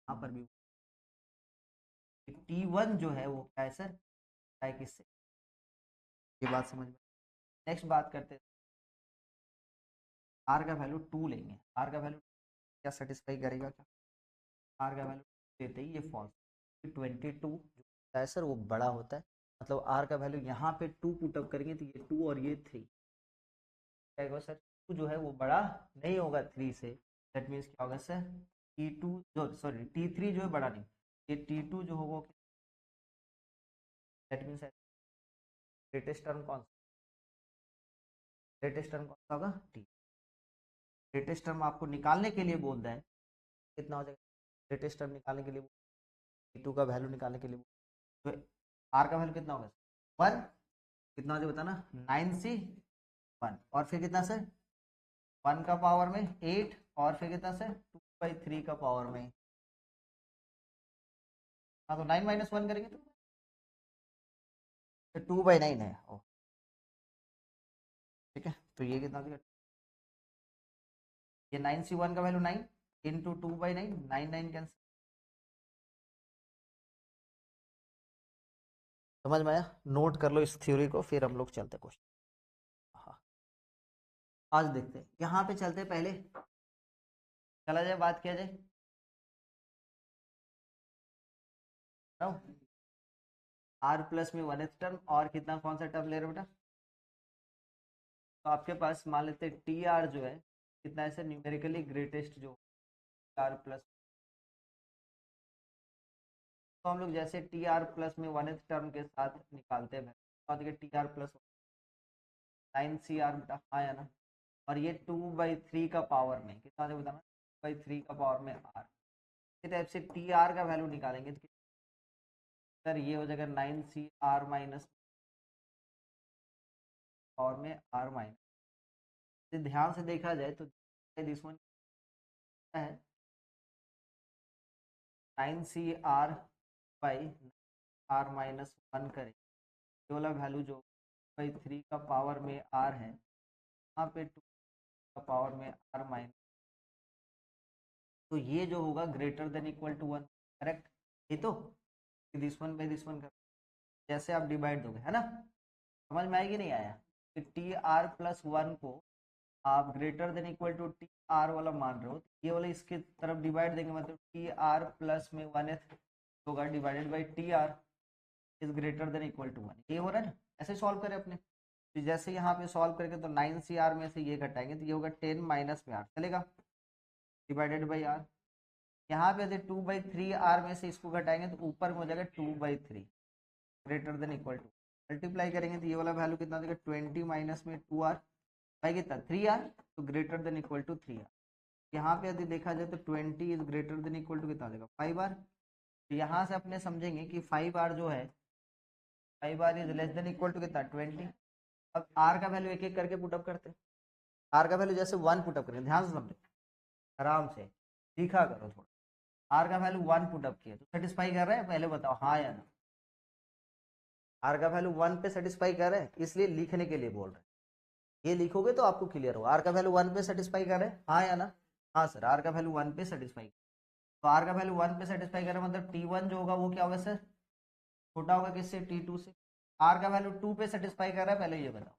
यहाँ पर भी T1 जो है वो क्या है सर, क्या है किससे, ये बात समझ में। नेक्स्ट बात करते हैं, R का वैल्यू 2 लेंगे, R का वैल्यू क्या सेटिस्फाई करेगा क्या, R का वैल्यू देते ही ये फॉल्स, 22 जो होता है सर वो बड़ा होता है, मतलब R का वैल्यू यहाँ पे 2 पुटअप करेंगे तो ये 2 और ये 3 क्या होगा सर, 2 जो है वो बड़ा नहीं होगा 3 से, दैट मीन्स क्या होगा सर, T2 जो सॉरी T3 जो है बड़ा नहीं, ये T2 जो होगा, दैट मीन्स ग्रेटेस्ट टर्म कौन सा, ग्रेटेस्ट टर्म कौन सा होगा T। ग्रेटेस्ट टर्म आपको निकालने के लिए बोल रहा है, कितना हो जाएगा ग्रेटेस्ट टर्म निकालने के लिए, T2 का वैल्यू निकालने के लिए, तो R का वैल्यू कितना होगा 1, कितना हो जाएगा बताना 9C1, और फिर कितना सर 1 का पावर में 8, और फिर कितना सर 2/3 का पावर में हाँ तो 9 - 1 करेंगे तो 2/9 है। ओ ठीक है, तो ये कितना देगा, ये 9C1 का वैल्यू 9 इंटू 2/9, 9 कैंसिल। समझ में आया? नोट कर लो इस थ्योरी को, फिर हम लोग चलते क्वेश्चन। हाँ आज देखते हैं, यहाँ पे चलते पहले, चला जाए बात किया जाए। आर प्लस में 1th टर्म और कितना, कौन सा टर्म ले रहे हो बेटा, तो आपके पास मान लेते हैं टी आर जो है कितना है सर, न्यूमेरिकली ग्रेटेस्ट जो आर प्लस, तो हम लोग जैसे टी आर प्लस में 1th टर्म के साथ निकालते हैं तो T R plus 9C R बेटा, हाँ या ना, और ये 2/3 का पावर में कितना से बताना, 2/3 का पावर में आर। इस टाइप से टी आर का वैल्यू निकालेंगे तो सर ये हो जाएगा 9C R माइनस पावर में आर माइनस। ध्यान से देखा जाए तो दिस वन है 9C R/R-1 करें, ये वाला वैल्यू जो 2/3 का पावर में आर है, यहाँ पे 2 का पावर में आर माइनस, तो ये जो होगा greater than equal to 1, correct. ये तो this one by this one कर, जैसे आप डिवाइड दोगे है ना, समझ में आएगी नहीं आया, तो टी आर प्लस 1 को आप greater than equal to T R वाला मान रहे हो, ये वाला इसके तरफ डिवाइड देंगे, मतलब टी आर प्लस में 1th होगा divided by T R is greater than equal to 1, ये हो रहा है ना। ऐसे सॉल्व करें अपने, तो जैसे यहाँ पे सॉल्व करके तो 9C R में से ये घटाएंगे तो ये होगा 10 माइनस में आर, चलेगा, डिवाइडेड बाई आर। यहाँ पे यदि 2/3 आर में से इसको घटाएंगे तो ऊपर में हो जाएगा 2/3 greater than equal to, multiply करेंगे तो ये वाला वैल्यू कितना देगा 20 माइनस में 2R बाई कितना 3R, तो greater than equal to 3R। यहाँ पे यदि देखा जाए तो 20 is greater than equal to कितना देगा 5R, तो यहाँ से अपने समझेंगे कि 5R जो है 5R is less than equal to कितना 20। अब R का वैल्यू एक एक करके पुटअप करते हैं, R का वैल्यू जैसे 1 पुटअप करेंगे, ध्यान से समझो, आराम से सीखा करो थोड़ा। आर का वैल्यू 1 पुटअप किया तो सेटिस्फाई कर रहा है, पहले बताओ हाँ या ना। आर का वैल्यू 1 पे सेटिस्फाई कर रहे हैं, इसलिए लिखने के लिए बोल रहे हैं, ये लिखोगे तो आपको क्लियर होगा। आर का वैल्यू 1 पे सेटिस्फाई कर रहे हैं, हाँ या ना। हाँ सर, आर का वैल्यू 1 पे सेटिस्फाई, तो आर का वैल्यू 1 पे सेटिस्फाई कर रहे हैं, मतलब T1 जो होगा वो क्या होगा सर, छोटा होगा किससे, T2 से। आर का वैल्यू 2 पे सेटिस्फाई कर रहा है, पहले ये बताओ,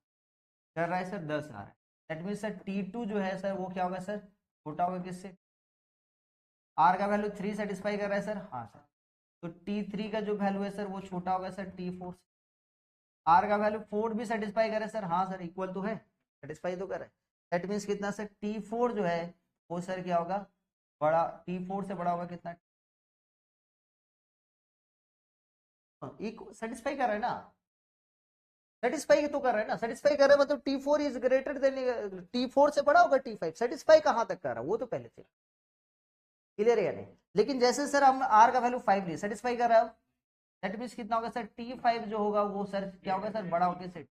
कर रहा है सर 10 आ रहा है, दैट मीन सर T2 जो है सर वो क्या होगा सर, छोटा होगा किससे, आर का वैल्यू 3 सेटिस्फाई कर रहा है सर, हाँ सर, तो T3 का जो वैल्यू है सर वो छोटा होगा सर T4 से। आर का वैल्यू 4 भी सेटिस्फाई करे सर, हाँ सर, इक्वल तो है, सेटिस्फाई तो करे, दैट मीन्स कितना सर T4 जो है वो सर क्या होगा, बड़ा, T4 से बड़ा होगा कितना, सेटिस्फाई कर रहा है ना, सेटिस्फाई तो कर रहा है ना, सेटिस्फाई कर रहा है मतलब T4 is greater then, T4 से बड़ा होगा T5, सेटिस्फाई कहां तक कर रहा है वो तो पहले से क्लियर है या नहीं। लेकिन जैसे सर हम आर का वैल्यू 5 नहीं सेटिस्फाई कर रहा है, दैट मीन्स कितना होगा सर T5 जो होगा वो सर क्या होगा सर, बड़ा होगा सेट,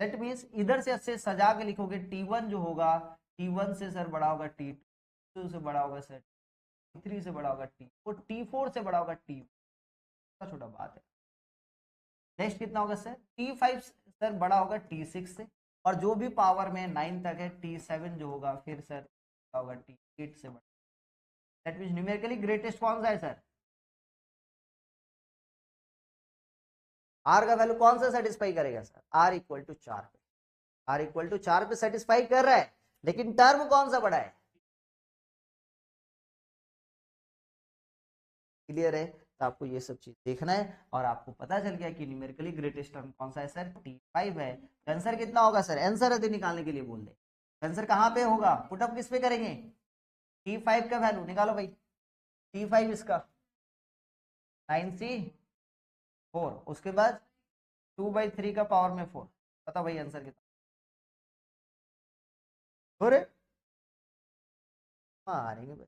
दैट मीन्स इधर से अच्छे सजा के लिखोगे T1 जो होगा T1 से सर बड़ा होगा, T2 से बड़ा होगा सर, T3 से बड़ा होगा T4, T4 से बड़ा होगा T, छोटा बात है। नेक्स्ट कितना होगा सर, T5 सर बड़ा होगा T6 से, और जो भी पावर में 9 तक है T7 जो होगा फिर सर होगा T8 से बड़ा, दैट मीन्स न्यूमेरिकली ग्रेटेस्ट कौन सा है सर, आर का वैल्यू कौन सा सेटिस्फाई करेगा सर, आर इक्वल टू 4 पे, आर इक्वल टू 4 पे सेटिस्फाई कर रहा है, लेकिन टर्म कौन सा बड़ा है, क्लियर है। तो आपको ये सब चीज देखना है, और आपको पता चल गया कि न्यूमेरिकली ग्रेटेस्ट टर्म कौन सा है सर, T5 है। आंसर कितना होगा सर, आंसर यदि निकालने के लिए बोल दे, आंसर कहां पे होगा, पुटअप किस पे करेंगे, T5 का वैल्यू निकालो भाई, T5 इसका 9C4, उसके बाद 2/3 का पावर में 4, बताओ भाई आंसर कितना हो रहे, हाँ आ रही है भाई,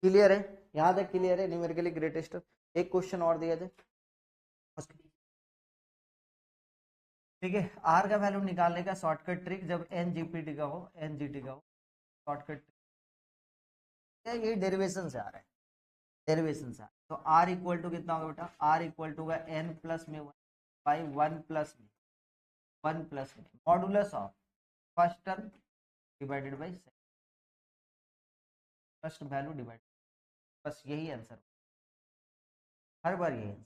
क्लियर है, यहाँ तक क्लियर है न्यूमेरिकली ग्रेटेस्ट। एक क्वेश्चन और दिया जाए, ठीक है, आर का वैल्यू निकालने का शॉर्टकट ट्रिक, जब एनजीपीटी का हो, एनजीटी का हो, शॉर्टकट ये डेरिवेशन से आ रहा है, डेरिवेशन से तो r इक्वल टू कितना होगा बेटा, r इक्वल टू होगा n प्लस में 1 बाई 1 प्लस में modulus of first term divided by first value divide, बस यही आंसर, हर बार यही आंसर।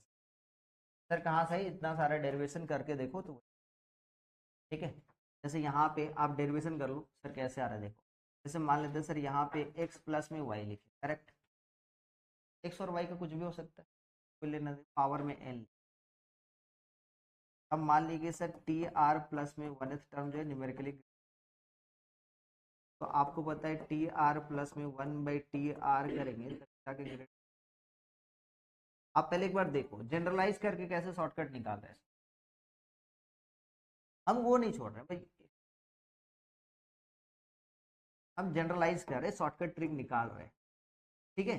सर कहाँ सही, इतना सारा डेरिवेशन करके देखो तो ठीक है। जैसे यहाँ पे आप डेरिवेशन कर लो सर कैसे आ रहा है देखो, जैसे मान लेते हैं सर यहाँ पे x प्लस में y लिखे, करेक्ट, x और y का कुछ भी हो सकता है, कोई लेना दे, पावर में n। अब मान लीजिए सर टी आर प्लस में 1th टर्म जो है न्यूमेरिकली, तो आपको पता है टी आर प्लस में 1/TR करेंगे ताकि ग्रेड, आप पहले एक बार देखो जनरलाइज करके कैसे शॉर्टकट निकाल रहे हैं, हम वो नहीं छोड़ रहे भाई, हम जनरलाइज कर रहे हैं, शॉर्टकट ट्रिक निकाल रहे हैं, ठीक है।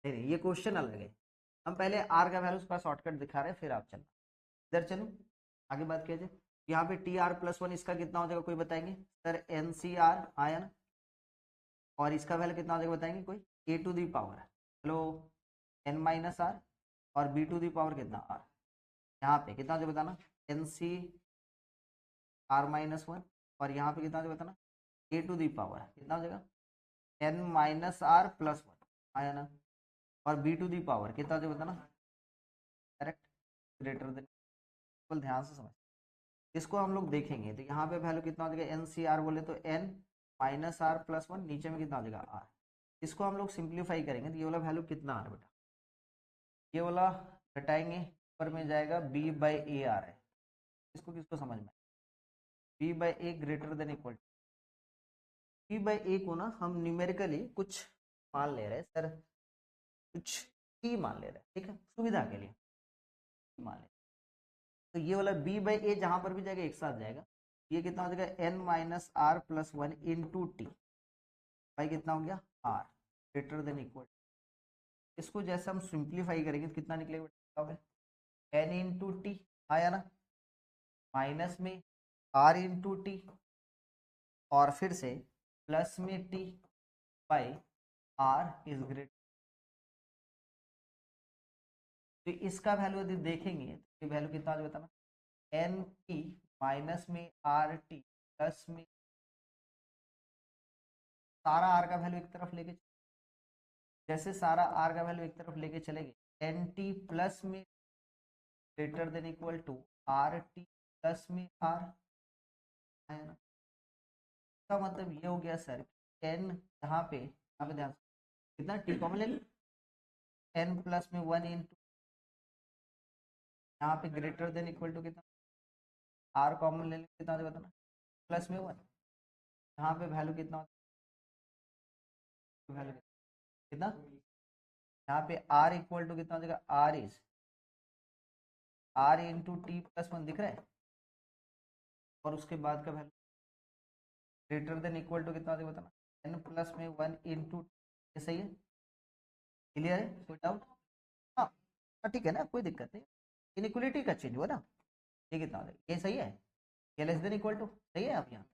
नहीं ये क्वेश्चन अलग है, हम पहले आर का वैल्यू का शॉर्टकट दिखा रहे हैं, फिर आप चलो इधर चलो आगे बात कीजिए। यहाँ पे टी आर प्लस 1 इसका कितना हो जाएगा कोई बताएंगे सर, एन सी आर आया ना, और इसका वैल्यू कितना हो जाएगा बताएंगे कोई, A to the power hello N minus R, और बी टू दी पावर कितना आर, यहाँ पे कितना हो जाएगा बताना, एन सी आर माइनस 1, और यहाँ पे कितना हो जाएगा बताना, ए टू दी पावर कितना हो जाएगा एन माइनस आर प्लस 1 आया ना, और बी टू दी पावर कितना हो जाएगा बताना, करेक्ट, ग्रेटर देन, बिल्कुल ध्यान से समझ, इसको हम लोग देखेंगे तो यहाँ पे वैल्यू कितना हो जाएगा, एन सी आर बोले तो एन माइनस आर प्लस 1, नीचे में कितना हो जाएगा आर, इसको हम लोग सिंप्लीफाई करेंगे तो ये वाला वैल्यू कितना आ रहा है बेटा, ये वाला घटाएंगे ऊपर में जाएगा बी बाई ए आ रहा है, इसको किसको समझ में, B by A greater than equal, B by A को ना हम न्यूमेरिकली कुछ मान ले रहे हैं सर, कुछ टी मान ले रहे हैं, ठीक है, सुविधा के लिए मान ले, तो ये वाला b बाई ए जहां पर भी जाएगा एक साथ जाएगा, ये कितना हो जाएगा n minus R plus 1 into T, भाई कितना हो गया r ग्रेटर देन इक्वल, इसको जैसे हम सिंप्लीफाई करेंगे तो कितना निकलेगा n इंटू टी आया ना, माइनस में r इंटू टी, और फिर से प्लस में t by r is greater, तो इसका वैल्यू यदि देखेंगे तो ये वैल्यू कितना बताना, एन टी माइनस में आर टी प्लस में, सारा आर का वैल्यू एक तरफ लेके, जैसे सारा आर का वैल्यू एक तरफ लेके चलेंगे, एन टी प्लस में greater than equal to R T plus में आर है ना, इसका मतलब ये हो गया सर एन यहाँ पे ध्यान कितना टी कॉमन ले ली, एन प्लस में 1 इंटू यहाँ पे ग्रेटर देन इक्वल टू कितना, आर कॉमन ले ली कितना बताना, प्लस में 1, यहाँ पे वैल्यू कितना, वैल्यू कितना, यहाँ पे आर इक्वल टू कितना हो जाएगा, R is R into T plus 1 दिख रहा है, और उसके बाद का value greater than equal to कितना हो जाएगा बताना, एन प्लस में 1 इंटू, ये सही है, क्लियर है, कोई डाउट, हाँ ठीक है ना, कोई दिक्कत नहीं, इनइक्वलिटी का चेंज हुआ ना, ये कितना हो जाएगा, ये सही है, ये लेस देन इक्वल टू सही है आप यहाँ,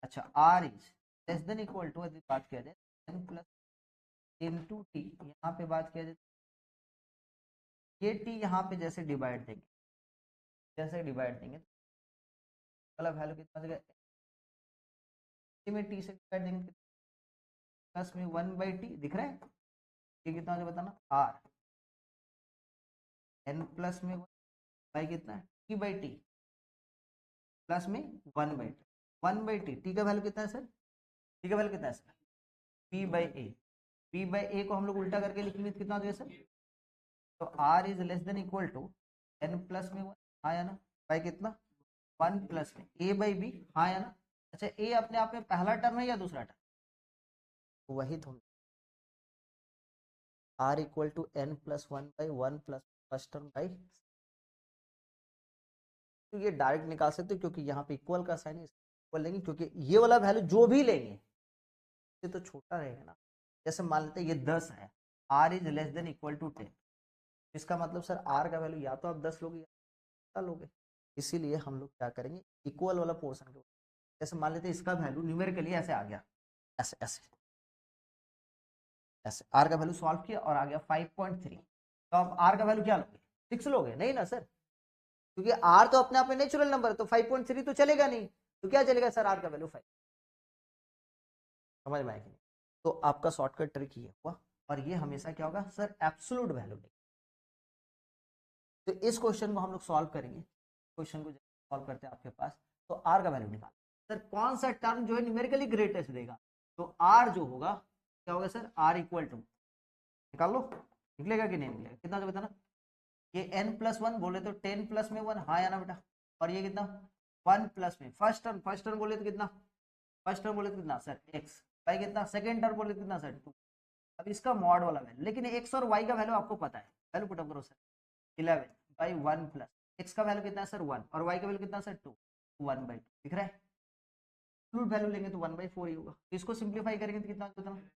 अच्छा R is less than equal to यदि बात किया जाए एन प्लस इंटू टी, यहाँ पे बात किया जाए ये टी यहाँ पे जैसे डिवाइड देंगे, जैसे डिवाइड देंगे वाला वैल्यू कितना देगा, में टी से डिवाइड देंगे प्लस में 1/t दिख रहा है, ये कितना हो बताना आर एन प्लस में 1 बाई कितना है टी बाई टी प्लस में 1/t टी का वैल्यू कितना है सर, टी का वैल्यू कितना है sir, p by A, p by A को हम लोग उल्टा करके लिखेंगे तो कितना हो जाएगा सर, तो r is less than equal to n plus में 1 आया ना, बाई कितना 1 प्लस में a बाई बी आया ना, अच्छा a अपने आप में पहला टर्म है या दूसरा टर्म, वही तो r equal to n plus 1 by 1 plus first term by, तो ये डायरेक्ट निकाल सकते हो क्योंकि यहाँ पे इक्वल का साइन है, इक्वल लेंगे क्योंकि ये वाला वैल्यू जो भी लेंगे ये तो छोटा रहेगा ना, जैसे मान लेते हैं ये 10 है, r is less than equal to 10, इसका मतलब सर r का वैल्यू या तो आप 10 लोगे या लोगे, इसीलिए हम लोग क्या करेंगे इक्वल वाला पोर्शन के, जैसे मान लेते हैं इसका वैल्यू न्यूमेरिकली ऐसे आ गया, ऐसे ऐसे ऐसे आर का वैल्यू सॉल्व किया और आ गया 5.3। तो अब आर का वैल्यू क्या लोगे, 6 लोगे? नहीं ना सर, क्योंकि आर तो अपने आप में नेचुरल नंबर है, तो 5.3 तो चलेगा नहीं, तो क्या चलेगा सर, आर का वैल्यू 5। समझ में आएगी? तो आपका शॉर्टकट ट्रिक ये हुआ, और ये हमेशा क्या होगा सर, एब्सोल्यूट वैल्यू लेगा। तो इस क्वेश्चन को हम लोग सॉल्व करेंगे। क्वेश्चन को सॉल्व करते हैं आपके पास, तो आर का वैल्यू निकाल सर, कौन सा टर्म जो है न्यूमेरिकली ग्रेटेस्ट देगा, तो आर जो होगा क्या होगा सर, आर इक्वल टू, निकाल लो, निकलेगा कि नहीं निकलेगा, कितना जो बताना, ये n+1 बोले तो 10+1, हाँ या ना बेटा, और ये कितना 1+में फर्स्ट टर्म बोले तो कितना, फर्स्ट टर्म बोले तो कितना सर x बाई कितना, सेकेंड टर्म बोले तो कितना सर 2। अब इसका मॉड वाला वैल्यू, लेकिन x और y का वैल्यू आपको पता है, वैल्यू पुट अप करो सर, 11/1 प्लस x का वैल्यू कितना है सर 1, और y का वैल्यू कितना सर 2, 1/2 दिख रहा है। एब्सोल्यूट वैल्यू लेंगे तो 1/4 ही होगा, तो इसको सिंप्लीफाई करेंगे तो कितना होता है,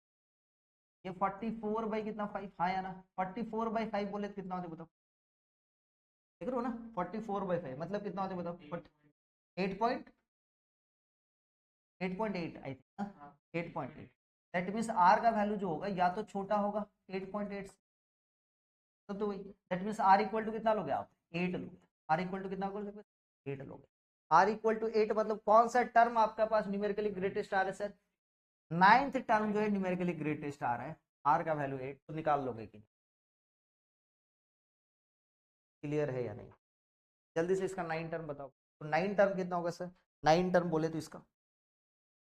ये 44 बाई कितना 5, हाँ या ना, 44/5 बोले तो कितना होता है बताओ, देख रहे हो ना, 44/5 मतलब कितना होता है बताओ, 8.8 I think, 8.8। That means R का वैल्यू जो होगा या तो छोटा होगा 8.8 तो वही, that means R equal to कितना लोगे आप, 8 लोगे। आर इक्वल टू कितना लोगे, 8 लोगे। आर इक्वल टू 8 मतलब कौन सा टर्म आपका पास न्यूमेरिकली ग्रेटेस्ट आ रहा है सर, 9th टर्म जो है न्यूमेरिकली ग्रेटेस्ट आ रहा है, आर का वैल्यू 8, तो निकाल लोगे कि क्लियर है या नहीं, जल्दी से इसका 9 टर्म बताओ। तो 9 टर्म कितना होगा सर, 9 टर्म बोले तो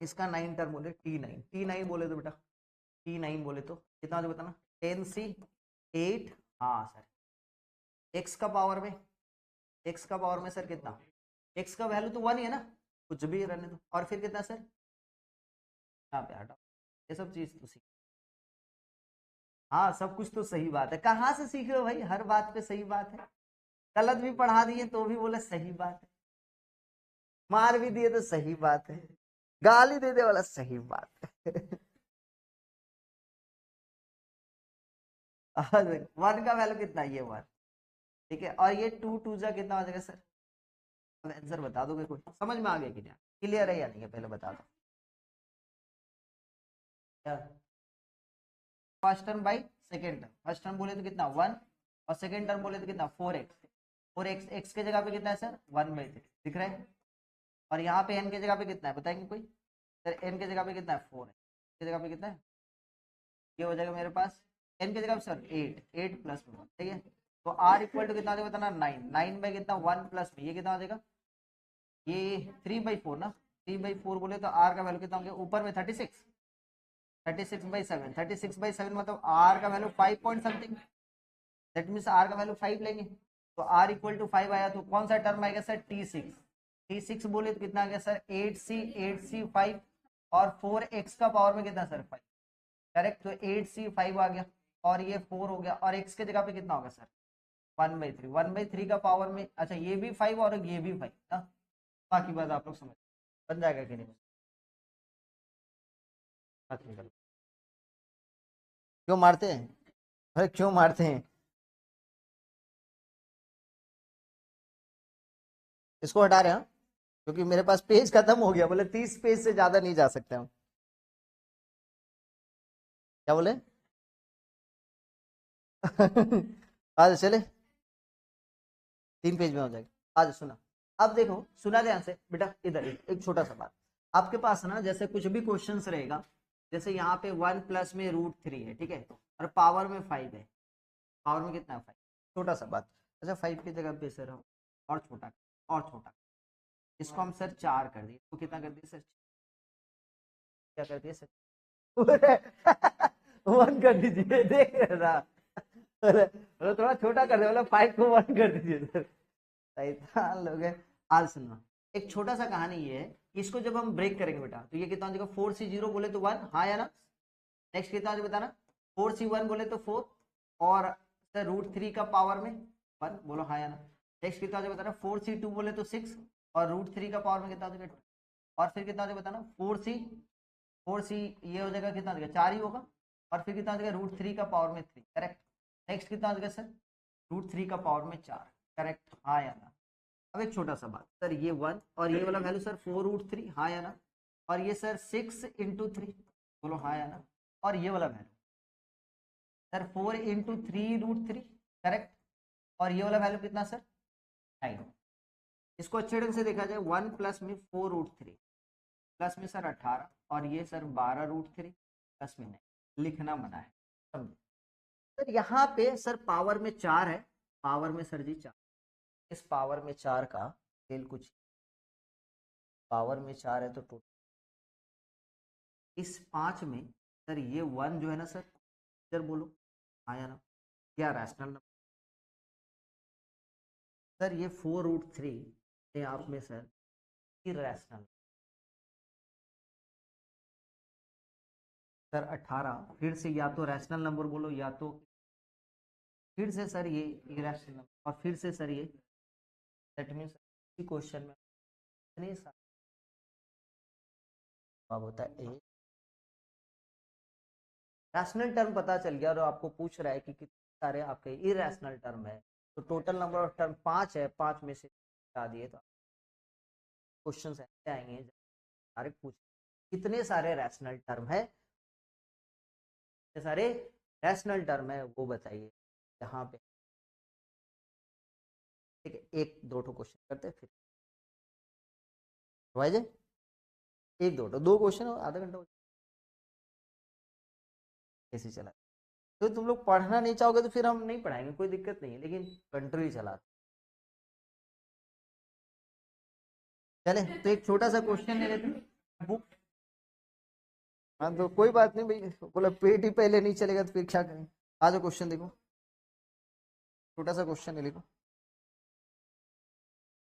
इसका 9 टर्म बोले T9 बोले तो बेटा T9 बोले तो कितना जो बताना, 10C8, हाँ सर x का पावर में सर कितना, x का वैल्यू तो 1 ही है ना, कुछ भी रहने दो, और फिर कितना सर, यहाँ पे हटाओ, ये सब चीज तो सीख, हाँ सब कुछ तो सही बात है, कहाँ से सीख रहे हो भाई, हर बात पे सही बात है, गलत भी पढ़ा दिए तो भी बोले सही बात है, मार भी दिए तो सही बात है, गाली दे दे वाला सही बात है। 1 का वैल्यू कितना, ये 1, ठीक है, और ये 2 जा कितना हो जाएगा सर, अब आंसर बता दोगे, कोई समझ में आ गया कि नहीं, क्लियर है या नहीं है, पहले बता दो क्या, first term by second term, first term बोले तो कितना 1, और सेकेंड टर्म बोले तो कितना 4x x के जगह पे कितना है सर 1/3 दिख रहा है, और यहाँ पे n के जगह पे कितना है बताएंगे कोई सर, n के जगह पे कितना है 4 है, के जगह पे कितना है, ये हो जाएगा मेरे पास n के जगह पे सर 8+1, ठीक है, तो r इक्वल टू कितना हो जाएगा बताना 9 बाई कितना 1 प्लस में ये कितना हो जाएगा, ये 3/4 ना, 3/4 बोले तो r का वैल्यू कितना हो गया, ऊपर में 36/7, 36/7 मतलब r का value 5 point something, that means r का वैल्यू 5 लेंगे, तो r इक्वल टू 5 आया, तो कौन सा टर्म आएगा सर T6 बोले तो कितना आ गया सर 8C 5, और 4x का पावर में कितना सर 5, करेक्ट, तो 8C 5 आ गया, और ये 4 हो गया, और x के जगह पे कितना होगा सर 1/3 का पावर में, अच्छा ये भी 5 और ये भी 5 ना, बाकी बात आप लोग समझ, बन जाएगा कि नहीं, क्यों मारते हैं, अरे क्यों मारते हैं, इसको हटा रहे हैं क्योंकि मेरे पास पेज खत्म हो गया, बोले 30 पेज से ज्यादा नहीं जा सकते हम, क्या बोले। आज चले 3 पेज में हो जाएगा, आज सुना, अब देखो सुना ध्यान से बेटा, इधर एक छोटा सा बात, आपके पास ना जैसे कुछ भी क्वेश्चंस रहेगा, जैसे यहाँ पे 1 प्लस में √3 है, ठीक है, और पावर में 5 है, पावर में कितना है 5, छोटा सा बात, अच्छा 5 की जगह पे सर और छोटा, और छोटा, इसको हम सर 4 कर दिए, तो कितना कर दिए सर, क्या कर दिए सर, 1 कर दीजिए, देख रहा, थोड़ा छोटा कर दे, मतलब 5 को 1 कर दीजिए सर, सही लोग है। आज सुनो, एक छोटा सा कहानी ये है, इसको जब हम ब्रेक करेंगे बेटा, तो ये कितना हो जाएगा 4C0 बोले तो 1, हाँ या ना, नेक्स्ट कितना हो बताना, 4C1 बोले तो 4, और सर √3 का पावर में 1 बोलो हाँ या ना, नेक्स्ट कितना हो बताना 4C2 बोले तो 6, और √3 का पावर में कितना हो जाएगा, और फिर कितना हो बताना 4C ये हो जाएगा कितना हो जाएगा 4 ही होगा, और फिर कितना हो जाएगा √3 का पावर में 3, करेक्ट, नेक्स्ट कितना हो जाएगा सर √3 का पावर में 4, करेक्ट, हाँ या ना। अब एक छोटा सा बात सर, ये 1 और ये वाला वैल्यू सर 4√3, हाँ या ना, और ये सर 6 × 3 बोलो हाँ या ना, और ये वाला वैल्यू सर 4 × 3√3 करेक्ट। और ये वाला वैल्यू कितना सर 9। इसको अच्छे ढंग से देखा जाए 1 प्लस में 4√3 प्लस में सर 18 और ये सर 12√3 प्लस में 9 लिखना मना है समझे। सर यहाँ पे सर पावर में 4 है, पावर में सर जी 4, इस पावर में 4 का खेल कुछ, पावर में 4 है तो टोटल इस 5 में सर ये 1 जो है ना सर बोलो हाँ या ना, क्या रैशनल नंबर सर, ये 4√3 आप में सर इरेशनल सर 18 फिर से या तो रैशनल नंबर बोलो या तो फिर से सर ये इरेशनल नंबर और फिर से सर ये दैट मींस क्वेश्चन में इतने सारे जवाब होता है ए। रैशनल टर्म पता चल गया और आपको पूछ रहा है कि कितने सारे आपके इरेशनल टर्म है, तो टोटल नंबर ऑफ टर्म 5 है, 5 में से बता दिए तो क्वेश्चन ऐसे आएंगे सारे पूछ कितने सारे रैशनल टर्म है, कितने सारे रैशनल टर्म है वो बताइए यहाँ पे। ठीक है, एक दो क्वेश्चन करते हैं फिर एक दो क्वेश्चन आधा घंटा कैसे चला। तो तुम लोग पढ़ना नहीं चाहोगे तो फिर हम नहीं पढ़ाएंगे, कोई दिक्कत नहीं है, लेकिन कंट्री चला चले। तो एक छोटा सा क्वेश्चन ले लेते हैं बुक। हाँ तो कोई बात नहीं भाई, बोला पेट ही पहले नहीं चलेगा तो फिर क्या करें। आ जाओ क्वेश्चन देखो, छोटा सा क्वेश्चन लिखो।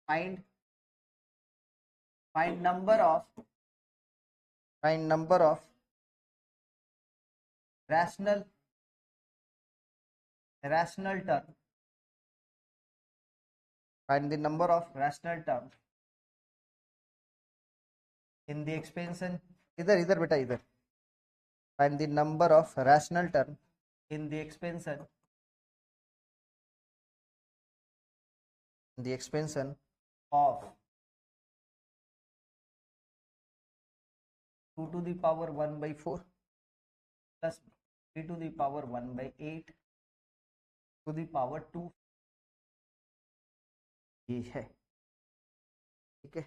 Find find number of rational term, find the number of rational term in the expansion, इधर इधर बेटा इधर, find the number of rational term in the expansion of 2 to the power 1/4 plus 3 to the power 1/8 to the power 2, ये है ठीक है।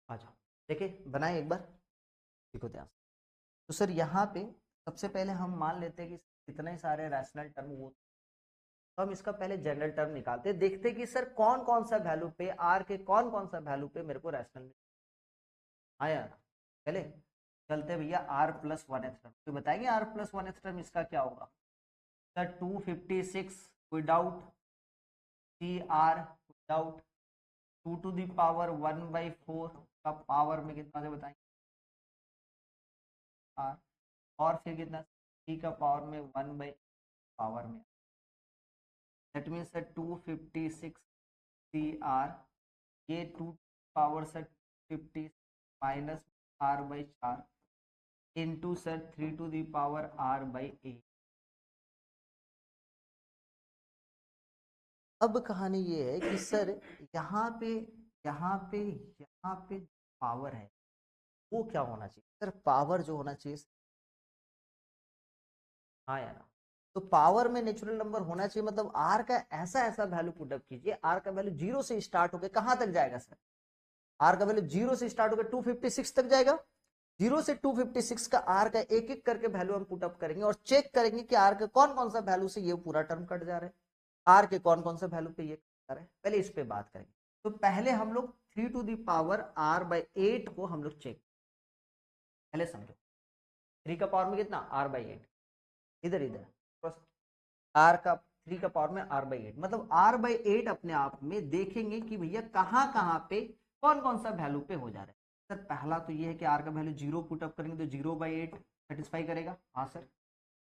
आ जाओ देखिए बनाए एक बार, देखो ध्यान। तो सर यहाँ पे सबसे पहले हम मान लेते हैं कि इतने सारे रैशनल टर्म वो, तो हम इसका पहले जनरल टर्म निकालते हैं, देखते हैं कि सर कौन कौन सा वैल्यू पे आर के कौन कौन सा वैल्यू पे मेरे को रैशनल आया। पहले चलते भैया आर प्लस 1 टर्म, तो बताएंगे आर प्लस 1 टर्म इसका क्या होगा sir 256 without C R without 2 to the power 1/4 का पावर में कितना से बताएंगे आर, और फिर कितना सी का पावर में 1 पावर में, that means sir 256 C R, ये 2 power sir 50 minus r/4 into sir 3 to the power r/8। अब कहानी ये है कि सर यहाँ पे यहाँ पे यहाँ पे पावर है वो क्या होना चाहिए सर, पावर जो होना चाहिए हाँ या ना, तो पावर में नेचुरल नंबर होना चाहिए, मतलब आर का ऐसा वैल्यू पुटअप कीजिए, आर का वैल्यू 0 से स्टार्ट होकर कहां तक जाएगा सर, आर का वैल्यू 0 से स्टार्ट होकर 256 तक जाएगा। 0 से 256 का आर का एक एक करके वैल्यू हम पुटअप करेंगे और चेक करेंगे कि आर के कौन कौन सा वैल्यू से ये पूरा टर्म कट जा रहा है, आर के कौन कौन सा वैल्यू पे ये कट जा रहा है, पहले इस पे बात करेंगे। तो पहले हम लोग 3 to the power r/8 को हम लोग चेक, पहले समझो 3 का पावर में कितना r/8, इधर इधर आर का 3 का पावर में r/8, मतलब r/8 अपने आप में देखेंगे कि भैया कहां कहां पे कौन कौन सा वैल्यू पे हो जा रहा है। सर पहला तो ये है कि आर का वैल्यू 0 पुटअप करेंगे तो 0/8 सेटिस्फाई करेगा, हाँ सर।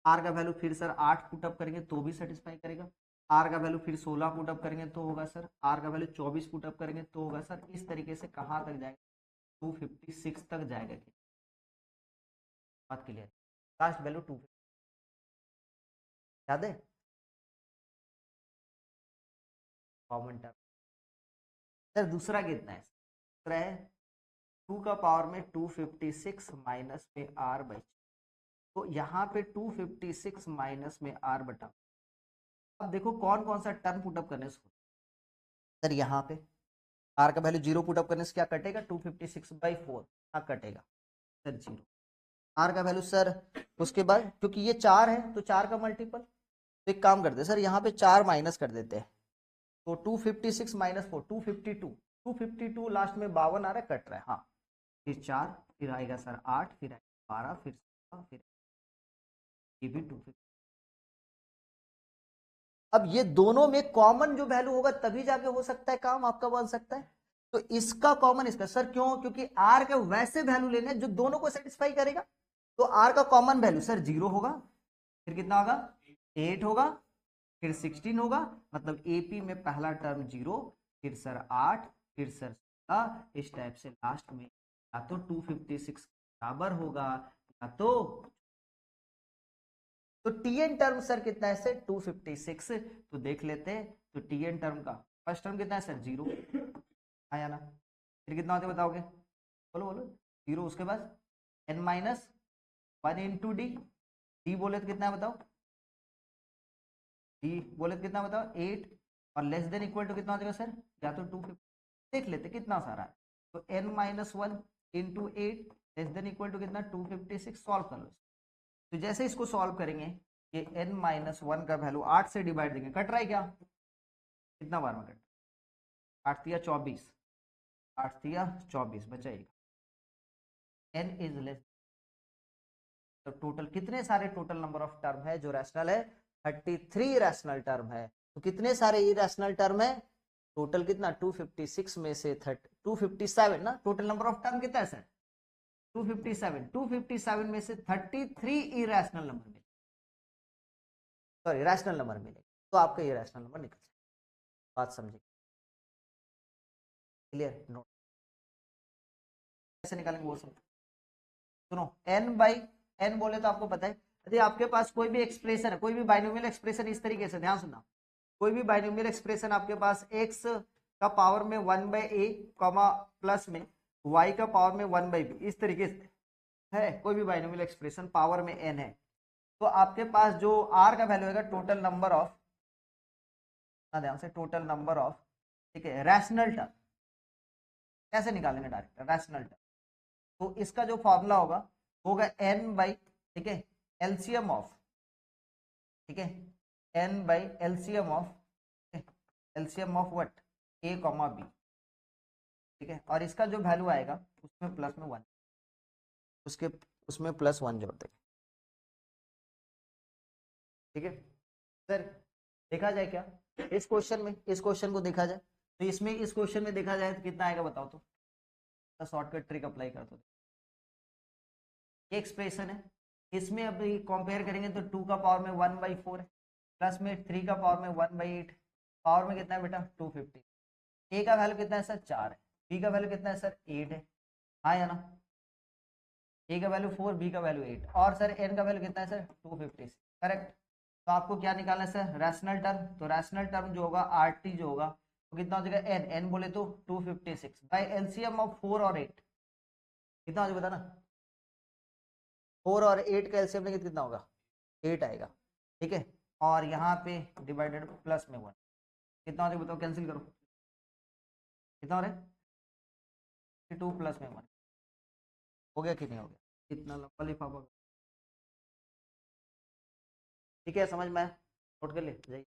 आर का वैल्यू फिर सर 8 पुटअप करेंगे तो भी सेटिस्फाई करेगा, आर का वैल्यू फिर 16 पुटअप करेंगे तो होगा सर, आर का वैल्यू 24 पुटअप करेंगे तो होगा सर। इस तरीके से कहां तक जाएगा 256 तक जाएगा, बात क्लियर, लास्ट वैल्यू 2 याद है कॉमन टर्म। सर दूसरा कितना है, दूसरा है 2 का पावर में 256 माइनस में r बाई, तो यहाँ पे 256 माइनस में r बटा। अब देखो कौन कौन सा टर्म पुटअप करने से, सर यहाँ पे r का वैल्यू 0 पुटअप करने से क्या कटेगा, 256/4 कटेगा सर 0। r का वैल्यू सर उसके बाद क्योंकि ये 4 है तो 4 का मल्टीपल, तो एक काम करते हैं सर यहाँ पे 4 माइनस कर देते हैं, तो 256 माइनस 4 252 लास्ट में 52 आ रहा है, कट रहा है, हाँ फिर 4, फिर आएगा सर 8, फिर 12, फिर 16, फिर ये भी 250। अब ये दोनों में कॉमन जो वैल्यू होगा तभी जाके हो सकता है काम आपका बन सकता है, तो इसका कॉमन इसका सर क्यों, क्योंकि आर का वैसे वैल्यू लेने जो दोनों को सेटिस्फाई करेगा, तो आर का कॉमन वैल्यू सर 0 होगा, फिर कितना होगा 8 होगा, फिर 16 होगा, मतलब एपी में पहला टर्म 0, फिर सर 8, फिर सर 16, इस टाइप से लास्ट में या तो 256 बराबर होगा या तो टीएन टर्म सर कितना है सर 256, तो देख लेते हैं, तो टीएन टर्म का फर्स्ट टर्म कितना है सर 0 आया ना, फिर कितना होते बताओगे, बोलो बोलो 0, उसके बाद n minus 1 into D, D बोले तो कितना है बताओ, डी बोले तो कितना बताओ 8, और लेस देन इक्वल टू कितना हो जाएगा सर, या तो 250, देख लेते कितना सारा है, तो n minus 1 into 8 less than equal to कितना 256, सॉल्व कर लो। तो जैसे इसको सॉल्व करेंगे, ये n माइनस 1 का वैल्यू 8 से डिवाइड देंगे, कट रहा है क्या, कितना बार में कट, 8 तिया 24, 8 तिया 24 बचाएगा, n इज लेस, तो टोटल कितने सारे टोटल नंबर ऑफ टर्म है जो रैशनल है, 33 रैशनल टर्म है, तो कितने सारे इरेशनल टर्म है, टोटल कितना 256 में से 257 ना, टोटल नंबर ऑफ टर्म कितना है सर 257 में से 33 इरेशनल नंबर मिले, सॉरी रैशनल नंबर मिले, तो आपका ये रैशनल नंबर निकल जाए, बात समझिए, क्लियर, नोट कैसे निकालेंगे वो सब, सुनो n बाई n बोले तो आपको पता है, यदि आपके पास कोई भी एक्सप्रेशन है, कोई भी बाइनोमियल एक्सप्रेशन इस तरीके से, ध्यान सुनना, कोई भी बाइनोमियल एक्सप्रेशन आपके पास x का पावर में 1/a कॉमा प्लस में y का पावर में 1/b, इस तरीके से है कोई भी बाइनोमियल एक्सप्रेशन पावर में n है, तो आपके पास जो r का वैल्यू होगा टोटल नंबर ऑफ, ध्यान से टोटल नंबर ऑफ, ठीक है, रैशनल टर्म कैसे निकालेंगे डायरेक्ट रैशनल टर्म, तो इसका जो फॉर्मूला होगा n बाई, ठीक है, एलसीएम ऑफ, ठीक है, n by LCM of, LCM of what a comma b, ठीक है, और इसका जो वैल्यू आएगा उसमें प्लस में 1, उसके उसमें प्लस 1 जोड़ देंगे, ठीक है सर, देखा जाए क्या इस क्वेश्चन में, इस क्वेश्चन को देखा जाए तो इसमें, इस क्वेश्चन में देखा जाए तो कितना आएगा बताओ, तो शॉर्टकट ट्रिक अप्लाई कर दो, ये एक्सप्रेशन है, इसमें अभी कंपेयर करेंगे तो 2 का पावर में 1/4 है, प्लस में 3 का पावर में 1/8, पावर में कितना है बेटा 250, ए का वैल्यू कितना है सर 4 है, बी का वैल्यू कितना है सर 8 है, हाँ या ना, ए का वैल्यू 4, बी का वैल्यू 8, और सर एन का वैल्यू कितना है सर 256, करेक्ट, तो आपको क्या निकालना है सर रैशनल टर्म, तो रैशनल टर्म जो होगा आर टी जो होगा तो कितना हो जाएगा एन, एन बोले तो 256 बाई एलसीएम ऑफ 4 और 8, कितना हो जाएगा बता ना, 4 और 8 का एलसीएम लेंगे कितना होगा 8 आएगा, ठीक है, और यहाँ पे डिवाइडेड प्लस में 1, कितना हो जाएगा बताओ, कैंसिल करो, कितना हो रहा है 2 प्लस में 1, हो गया कि नहीं हो गया, इतना लंबा लिफाफा, ठीक है समझ में आया, नोट कर ले जाइए।